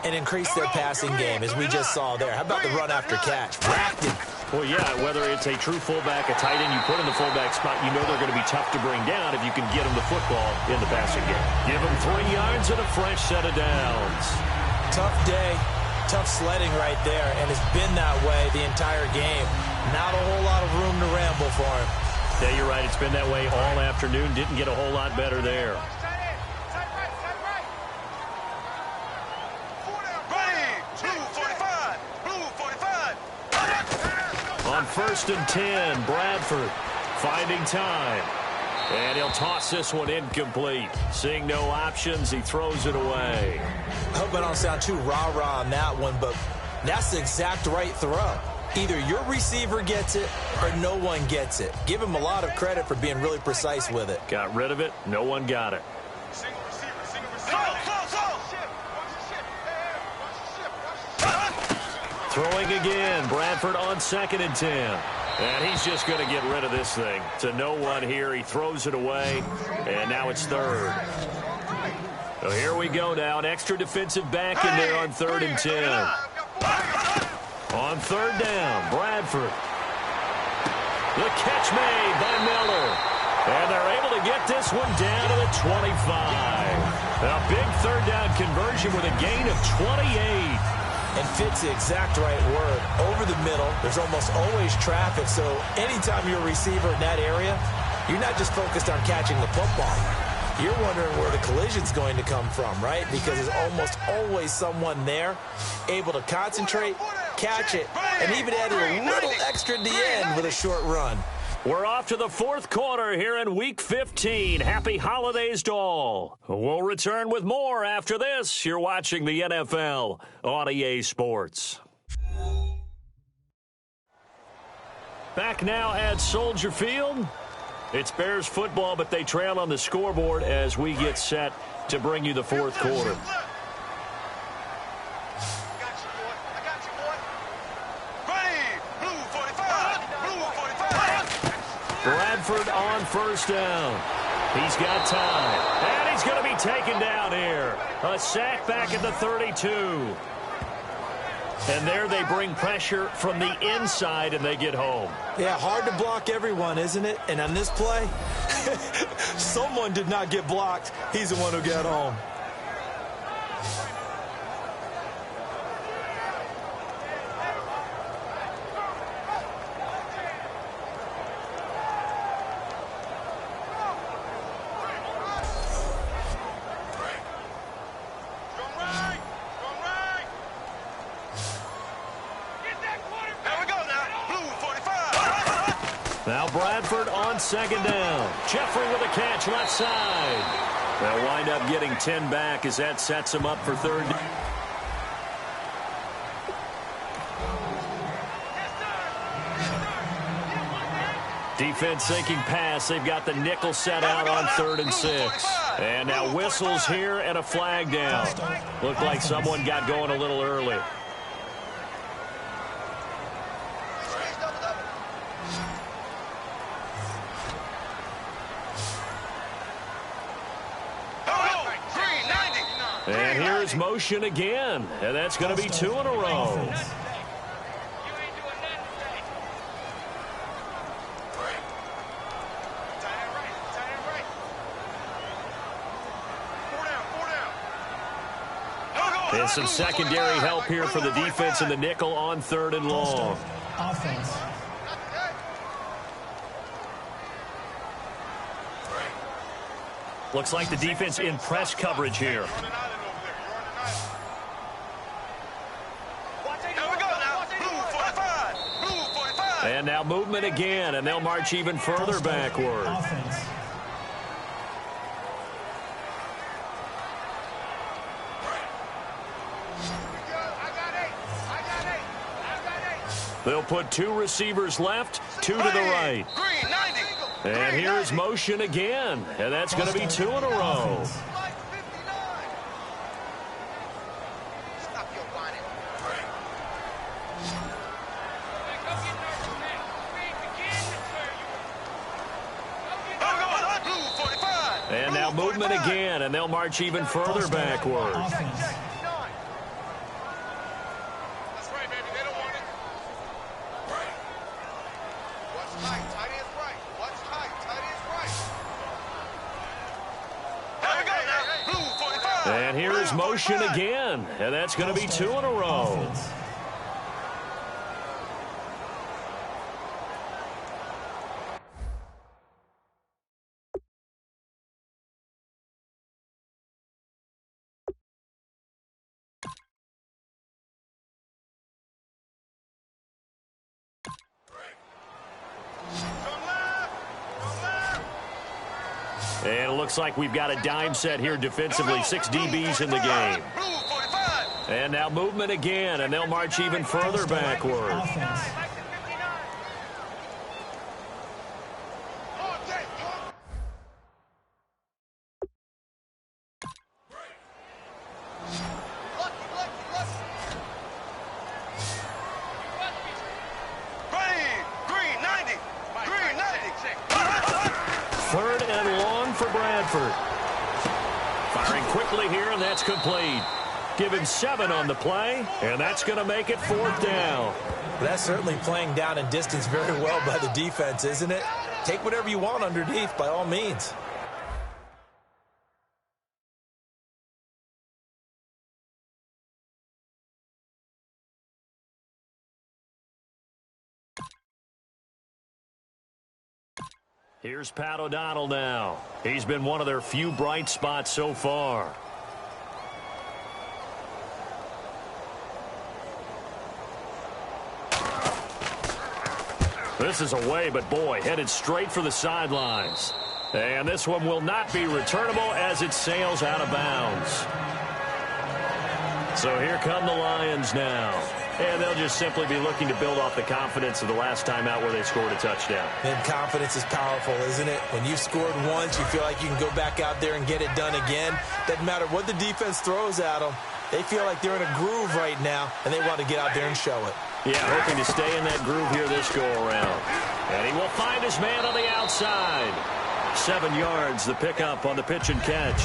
and increase their passing game, as we just saw there. How about the run after catch? Racked it. Well, yeah, whether it's a true fullback, a tight end you put in the fullback spot, you know they're going to be tough to bring down if you can get them the football in the passing game. Give them 3 yards and a fresh set of downs. Tough day, tough sledding right there, and it's been that way the entire game. Not a whole lot of room to ramble for him. Yeah, you're right. It's been that way all afternoon. Didn't get a whole lot better there. On 1st and 10, Bradford finding time. And he'll toss this one incomplete. Seeing no options, he throws it away. I hope I don't sound too rah-rah on that one, but that's the exact right throw. Either your receiver gets it or no one gets it. Give him a lot of credit for being really precise with it. Got rid of it. No one got it. Throwing again. Bradford on 2nd and 10. And he's just going to get rid of this thing. To no one here. He throws it away. And now it's 3rd. So here we go now. An extra defensive back in there on 3rd and 10. On 3rd down, Bradford. The catch made by Miller. And they're able to get this one down to the 25. A big 3rd down conversion with a gain of 28. And fits the exact right word. Over the middle, there's almost always traffic, so anytime you're a receiver in that area, you're not just focused on catching the football. You're wondering where the collision's going to come from, right? Because there's almost always someone there able to concentrate, catch it, and even add a little extra at the end with a short run. We're off to the 4th quarter here in Week 15. Happy holidays to all. We'll return with more after this. You're watching the NFL on EA Sports. Back now at Soldier Field. It's Bears football, but they trail on the scoreboard as we get set to bring you the 4th quarter. Bradford on 1st down. He's got time. And he's going to be taken down here. A sack back at the 32. And there they bring pressure from the inside and they get home. Yeah, hard to block everyone, isn't it? And on this play, someone did not get blocked. He's the one who got home. Now Bradford on 2nd down. Jeffrey with a catch left side. They'll wind up getting 10 back as that sets them up for 3rd. Defense sinking pass. They've got the nickel set out on 3rd and 6. And now whistles here and a flag down. Looked like someone got going a little early. And here's motion again. And that's going to be 2 in a row. And some secondary help here for the defense in the nickel on 3rd and long. Offense. Looks like the defense in press coverage here. Here we go now. Blue And now movement again, and they'll march even further backward. Offense. They'll put 2 receivers left, 2 to the right. And here's motion again, and that's going to be 2 in a row. And now movement again, and they'll march even further backward. Offense. And here is motion again, and that's going to be 2 in a row. Offense. And it looks like we've got a dime set here defensively. 6 DBs in the game. And now movement again, and they'll march even further backward. Offense. Third and long for Bradford. Firing quickly here, and that's complete. Given 7 on the play, and that's going to make it 4th down. That's certainly playing down and distance very well by the defense, isn't it? Take whatever you want underneath, by all means. Here's Pat O'Donnell now. He's been one of their few bright spots so far. This is away, but boy, headed straight for the sidelines. And this one will not be returnable as it sails out of bounds. So here come the Lions now. And they'll just simply be looking to build off the confidence of the last time out where they scored a touchdown. And confidence is powerful, isn't it? When you've scored once, you feel like you can go back out there and get it done again. Doesn't matter what the defense throws at them. They feel like they're in a groove right now, and they want to get out there and show it. Yeah, hoping to stay in that groove here this go-around. And he will find his man on the outside. 7 yards, the pickup on the pitch and catch.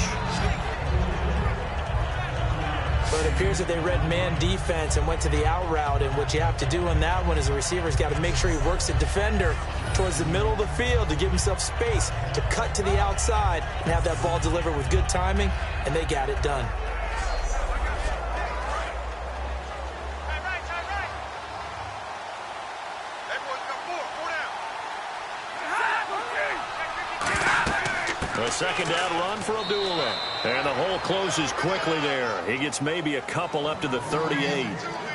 But it appears that they read man defense and went to the out route, and what you have to do on that one is the receiver's got to make sure he works the defender towards the middle of the field to give himself space to cut to the outside and have that ball delivered with good timing, and they got it done. A second down run for Abdullah. And the hole closes quickly there. He gets maybe a couple up to the 38.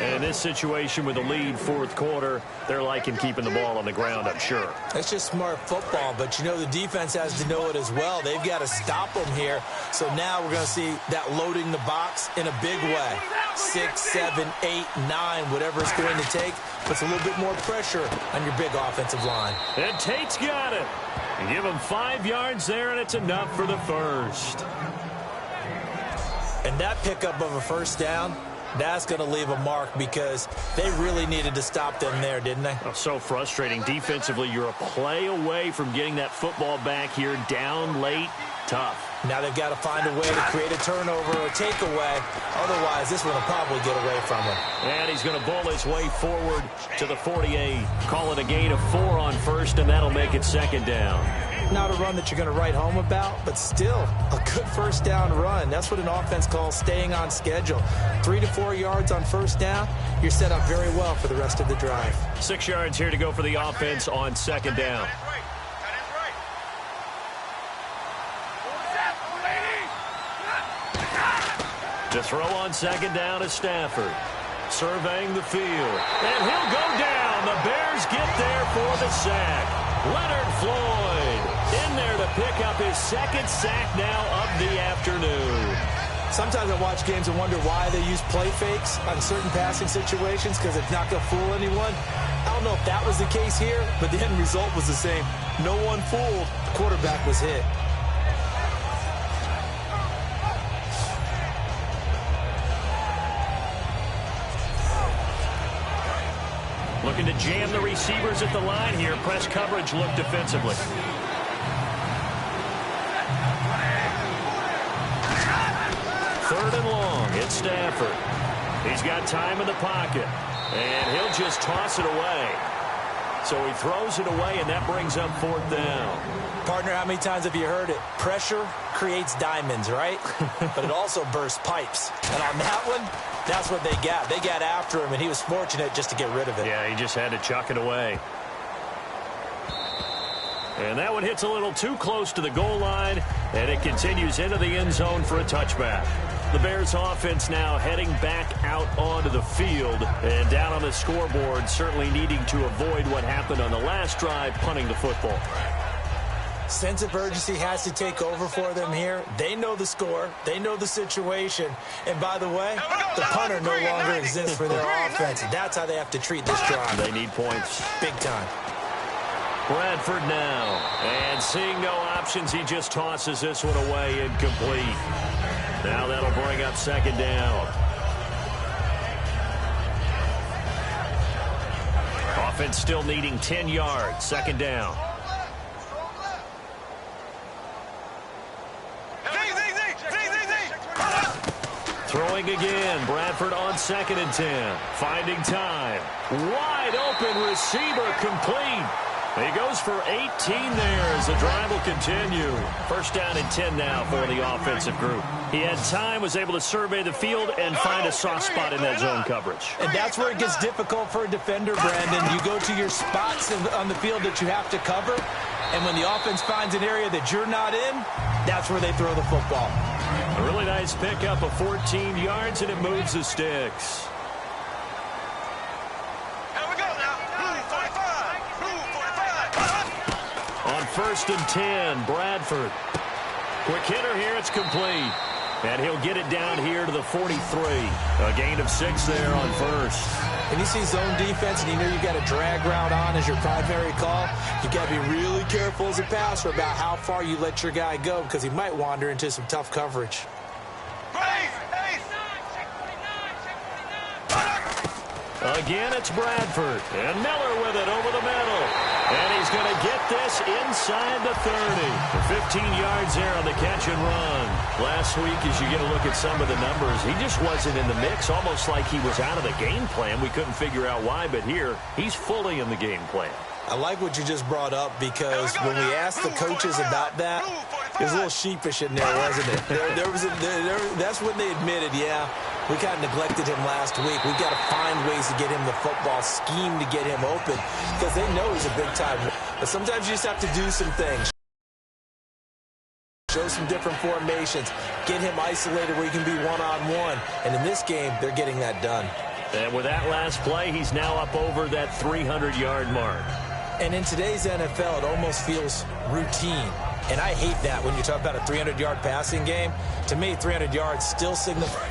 And in this situation with the lead 4th quarter, they're liking keeping the ball on the ground, I'm sure. That's just smart football, but you know the defense has to know it as well. They've got to stop them here. So now we're going to see that loading the box in a big way. 6, 7, 8, 9, whatever it's going to take, puts a little bit more pressure on your big offensive line. And Tate's got it. Give him 5 yards there, and it's enough for the first. And that pickup of a first down, that's going to leave a mark because they really needed to stop them there, didn't they? Oh, so frustrating. Defensively, you're a play away from getting that football back here down late. Tough. Now they've got to find a way to create a turnover or takeaway. Otherwise, this one will probably get away from him. And he's going to bowl his way forward to the 48. Call it a gain of 4 on first, and that'll make it 2nd down. Not a run that you're going to write home about, but still a good first down run. That's what an offense calls staying on schedule. 3 to 4 yards on first down, you're set up very well for the rest of the drive. 6 yards here to go for the offense on 2nd down. To throw on 2nd down is Stafford. surveying the field. And he'll go down. The Bears get there for the sack. Leonard Floyd in there to pick up his second sack now of the afternoon. Sometimes I watch games and wonder why they use play fakes on certain passing situations because it's not going to fool anyone. I don't know if that was the case here, but the end result was the same. No one fooled. The quarterback was hit. Looking to jam the receivers at the line here. Press coverage look defensively. Third and long. It's Stafford. He's got time in the pocket. And he'll just toss it away. So he throws it away, and that brings up fourth down. Partner, how many times have you heard it? Pressure creates diamonds, right? But it also bursts pipes. And on that one, that's what they got. They got after him, and he was fortunate just to get rid of it. Yeah, he just had to chuck it away. And that one hits a little too close to the goal line, and it continues into the end zone for a touchback. The Bears offense now heading back out onto the field and down on the scoreboard, certainly needing to avoid what happened on the last drive, punting the football. Sense of urgency has to take over for them here. They know the score. They know the situation. And by the way, the punter no longer exists for their offense. That's how they have to treat this drive. They need points. Big time. Bradford now. And seeing no options, he just tosses this one away incomplete. Now that'll bring up second down. Offense still needing 10 yards. Second down. Throwing again. Bradford on second and 10. Finding time. Wide open receiver complete. He goes for 18 there as the drive will continue. First down and 10 now for the offensive group. He had time, was able to survey the field and find a soft spot in that zone coverage. And that's where it gets difficult for a defender, Brandon. You go to your spots on the field that you have to cover, and when the offense finds an area that you're not in, that's where they throw the football. A really nice pickup of 14 yards, and it moves the sticks. First and 10, Bradford. Quick hitter here, it's complete. And he'll get it down here to the 43. A gain of 6 there on first. When you see zone defense and you know you've got a drag route on as your primary call, you've got to be really careful as a passer about how far you let your guy go because he might wander into some tough coverage. Again, it's Bradford. And Miller with it over the middle. And he's going to get this inside the 30. 15 yards there on the catch and run. Last week, as you get a look at some of the numbers, he just wasn't in the mix, almost like he was out of the game plan. We couldn't figure out why, but here, he's fully in the game plan. I like what you just brought up because when we asked the coaches about that, it was a little sheepish in there, wasn't it? That's when they admitted, yeah, we kind of neglected him last week. We've got to find ways to get him the football, scheme to get him open because they know he's a big-time. But sometimes you just have to do some things. Show some different formations. Get him isolated where he can be one-on-one. And in this game, they're getting that done. And with that last play, he's now up over that 300-yard mark. And in today's NFL, it almost feels routine. And I hate that when you talk about a 300-yard passing game. To me, 300 yards still signifies.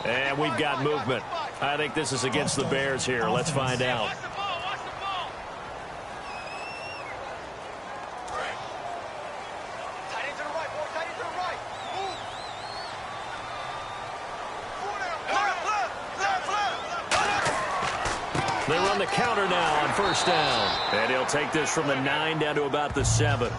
And we've got movement. I think this is against the Bears here. Let's find out. They run the counter now on first down. And he'll take this from the 9 down to about the 7.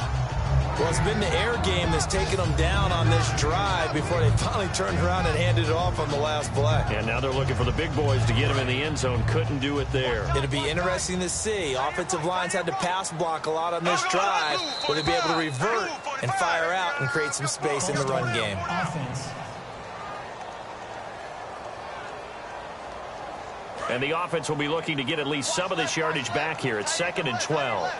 Well, it's been the air game that's taken them down on this drive before they finally turned around and handed it off on the last play. And now they're looking for the big boys to get him in the end zone. Couldn't do it there. It'll be interesting to see. Offensive lines had to pass block a lot on this drive. Will they be able to revert and fire out and create some space in the run game? Offense. And the offense will be looking to get at least some of this yardage back here. It's 2nd and 12.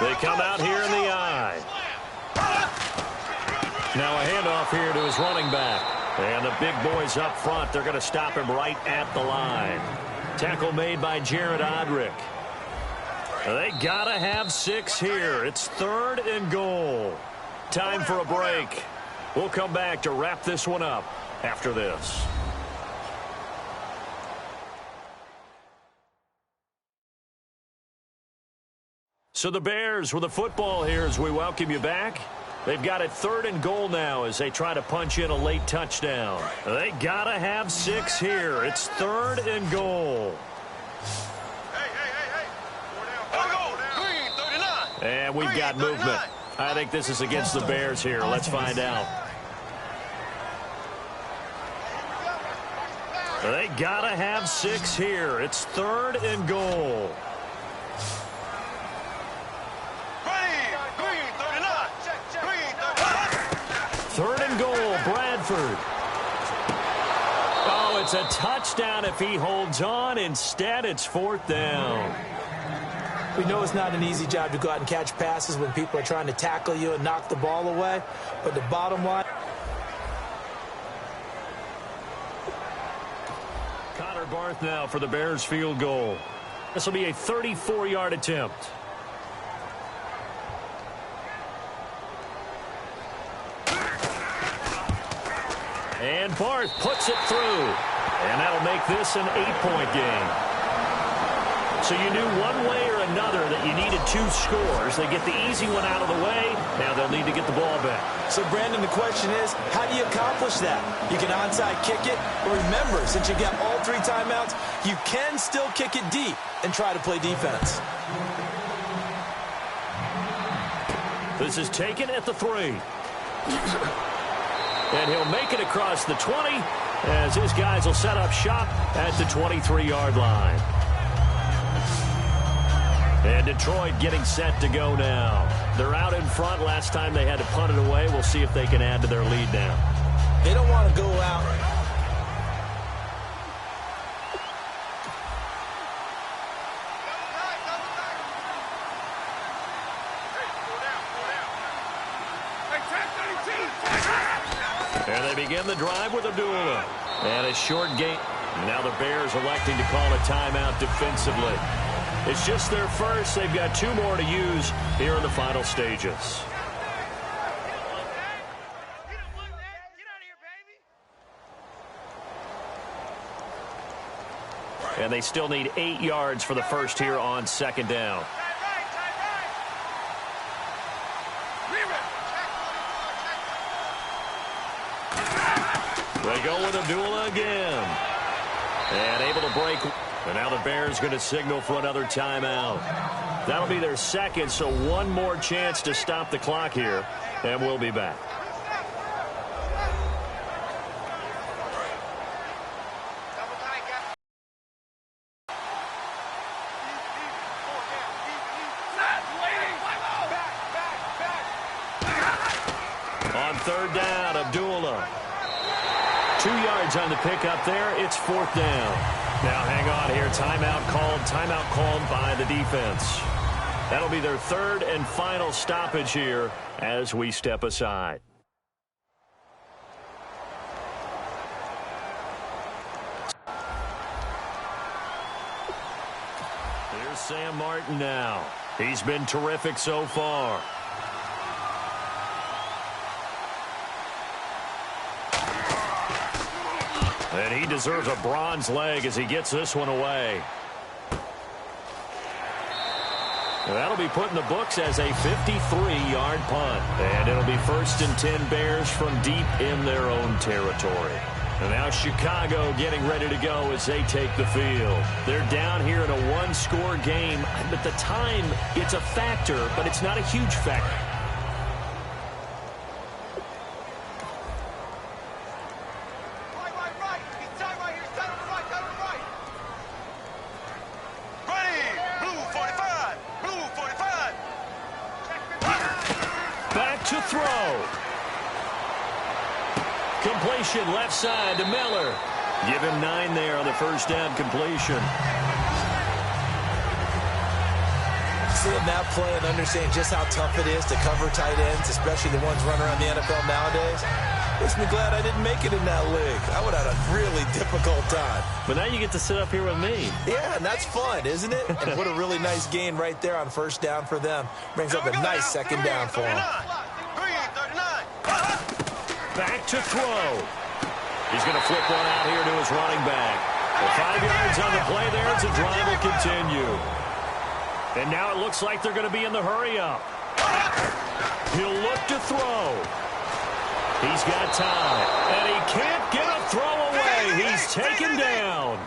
They come out here in the I. Now a handoff here to his running back. And the big boys up front, they're going to stop him right at the line. Tackle made by Jared Odrick. They got to have 6 here. It's 3rd and goal. Time for a break. We'll come back to wrap this one up after this. So the Bears with the football here as we welcome you back. They've got it 3rd and goal now as they try to punch in a late touchdown. They got to have 6 here. It's 3rd and goal. And we've got movement. I think this is against the Bears here. Let's find out. They got to have 6 here. It's 3rd and goal. 3rd and goal, Bradford. Oh, it's a touchdown if he holds on. Instead, it's 4th down. We know it's not an easy job to go out and catch passes when people are trying to tackle you and knock the ball away. But the bottom line... Connor Barth now for the Bears field goal. This will be a 34-yard attempt. And Barth puts it through. And that'll make this an 8-point game. So you knew one way or another that you needed 2 scores. They get the easy one out of the way. Now they'll need to get the ball back. So, Brandon, the question is, how do you accomplish that? You can onside kick it, but remember, since you got all 3 timeouts, you can still kick it deep and try to play defense. This is taken at the 3. And he'll make it across the 20 as his guys will set up shop at the 23-yard line. And Detroit getting set to go now. They're out in front. Last time they had to punt it away. We'll see if they can add to their lead now. They don't want to go out. And they begin the drive with Abdullah. And a short game. Now the Bears electing to call a timeout defensively. It's just their first. They've got 2 more to use here in the final stages. And they still need 8 yards for the first here on 2nd down. They go with Abdullah again. And able to break. And now the Bears going to signal for another timeout. That'll be their 2nd, so 1 more chance to stop the clock here. And we'll be back. On 3rd down, Abdullah. 2 yards on the pickup there. It's 4th down. Now hang on here. Timeout called by the defense. That'll be their 3rd and final stoppage here as we step aside. Here's Sam Martin now. He's been terrific so far. And he deserves a bronze leg as he gets this one away. And that'll be put in the books as a 53-yard punt. And it'll be 1st and 10 Bears from deep in their own territory. And now Chicago getting ready to go as they take the field. They're down here in a 1-score game. At the time, it's a factor, but it's not a huge factor. To throw. Completion left side to Miller. Give him 9 there on the first down completion. Seeing that play and understand just how tough it is to cover tight ends, especially the ones running around the NFL nowadays, makes me glad I didn't make it in that league. I would have had a really difficult time. But now you get to sit up here with me. Yeah, and that's fun, isn't it? And what a really nice gain right there on first down for them. Brings up a nice second down for them. Back to throw. He's going to flip one out here to his running back. With 5 yards on the play there, as the drive will continue. And now it looks like they're going to be in the hurry-up. He'll look to throw. He's got time. And he can't get a throw away. He's taken down.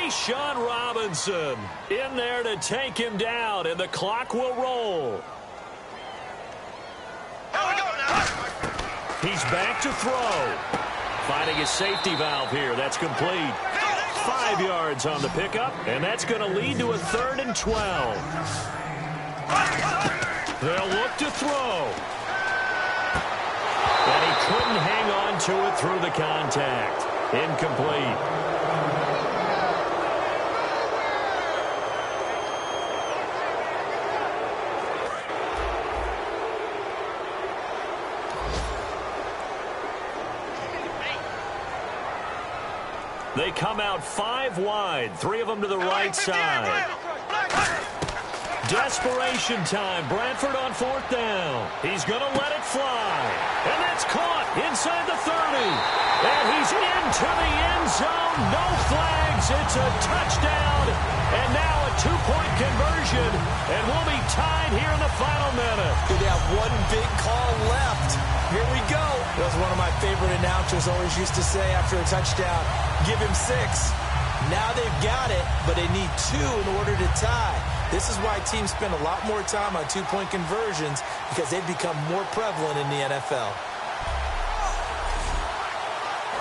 Sean Robinson in there to take him down, and the clock will roll. He's back to throw. Finding his safety valve here. That's complete. 5 yards on the pickup, and that's going to lead to a 3rd and 12. They'll look to throw. And he couldn't hang on to it through the contact. Incomplete. They come out 5 wide, 3 of them to the right side. Desperation time. Bradford on 4th down. He's going to let it fly. And that's caught inside the 30. And he's into the end zone. No flags. It's a touchdown. And now a 2-point conversion. And we'll be tied here in the final minute. They have one big call left. Here we go. That's one of my favorite announcers always used to say after a touchdown, give him 6. Now they've got it, but they need 2 in order to tie. This is why teams spend a lot more time on 2-point conversions, because they've become more prevalent in the NFL.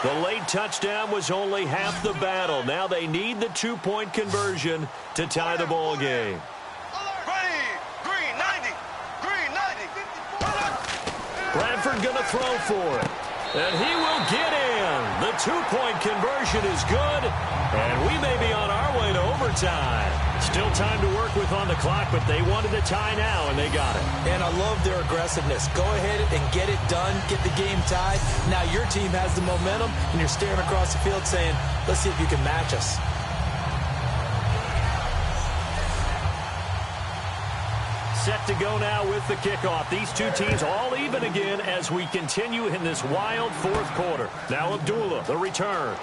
The late touchdown was only half the battle. Now they need the 2-point conversion to tie the ball game. Bradford going to throw for it. And he will get in. The 2-point conversion is good. And we may be on our way to overtime. Still time to work with on the clock, but they wanted to tie now, and they got it. And I love their aggressiveness. Go ahead and get it done. Get the game tied. Now your team has the momentum, and you're staring across the field saying, let's see if you can match us. Set to go now with the kickoff. These two teams all even again as we continue in this wild 4th quarter. Now Abdullah, the return.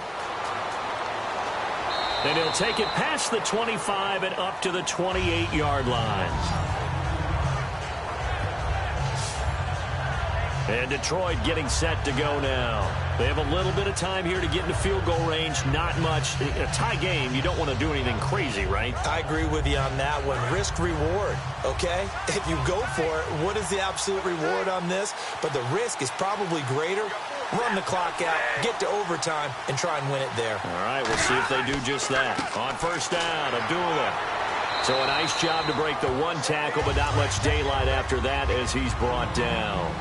And he'll take it past the 25 and up to the 28-yard line. And Detroit getting set to go now. They have a little bit of time here to get into field goal range. Not much. A tie game, you don't want to do anything crazy, right? I agree with you on that one. Risk-reward, okay? If you go for it, what is the absolute reward on this? But the risk is probably greater. Run the clock out, get to overtime, and try and win it there. All right, we'll see if they do just that. On first down, Abdullah. So a nice job to break the 1 tackle, but not much daylight after that as he's brought down.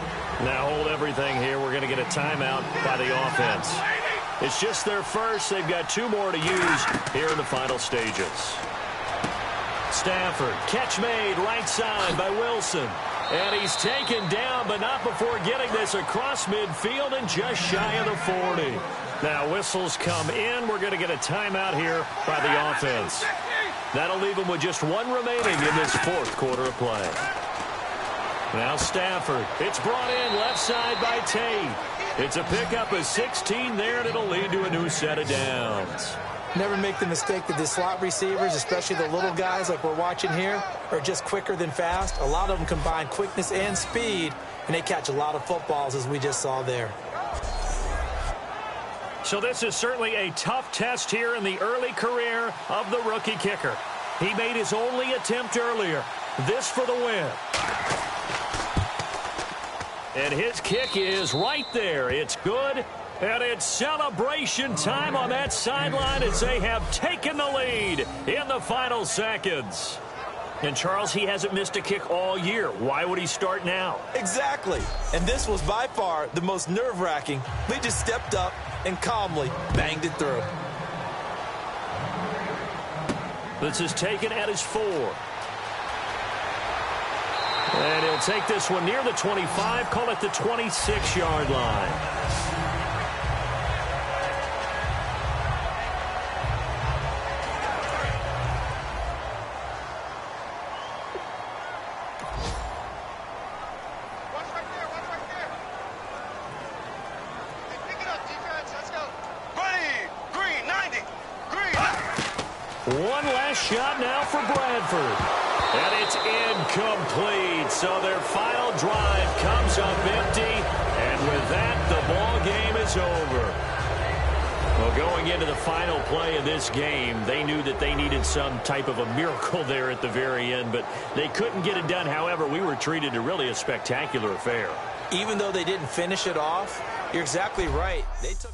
Now hold everything here. We're going to get a timeout by the offense. It's just their first. They've got 2 more to use here in the final stages. Stafford, catch made, right side by Wilson. And he's taken down, but not before getting this across midfield and just shy of the 40. Now whistles come in. We're going to get a timeout here by the offense. That'll leave them with just 1 remaining in this 4th quarter of play. Now Stafford. It's brought in left side by Tate. It's a pickup of 16 there, and it'll lead to a new set of downs. Never make the mistake that the slot receivers, especially the little guys like we're watching here, are just quicker than fast. A lot of them combine quickness and speed, and they catch a lot of footballs, as we just saw there. So this is certainly a tough test here in the early career of the rookie kicker. He made his only attempt earlier. This for the win. And his kick is right there. It's good. And it's celebration time on that sideline as they have taken the lead in the final seconds. And Charles, he hasn't missed a kick all year. Why would he start now? Exactly. And this was by far the most nerve-wracking. They just stepped up and calmly banged it through. This is taken at his 4. And he'll take this one near the 25, call it the 26-yard line. One last shot now for Bradford. And it's incomplete. So their final drive comes up empty. And with that, the ball game is over. Well, going into the final play of this game, they knew that they needed some type of a miracle there at the very end, but they couldn't get it done. However, we were treated to really a spectacular affair. Even though they didn't finish it off, you're exactly right. They took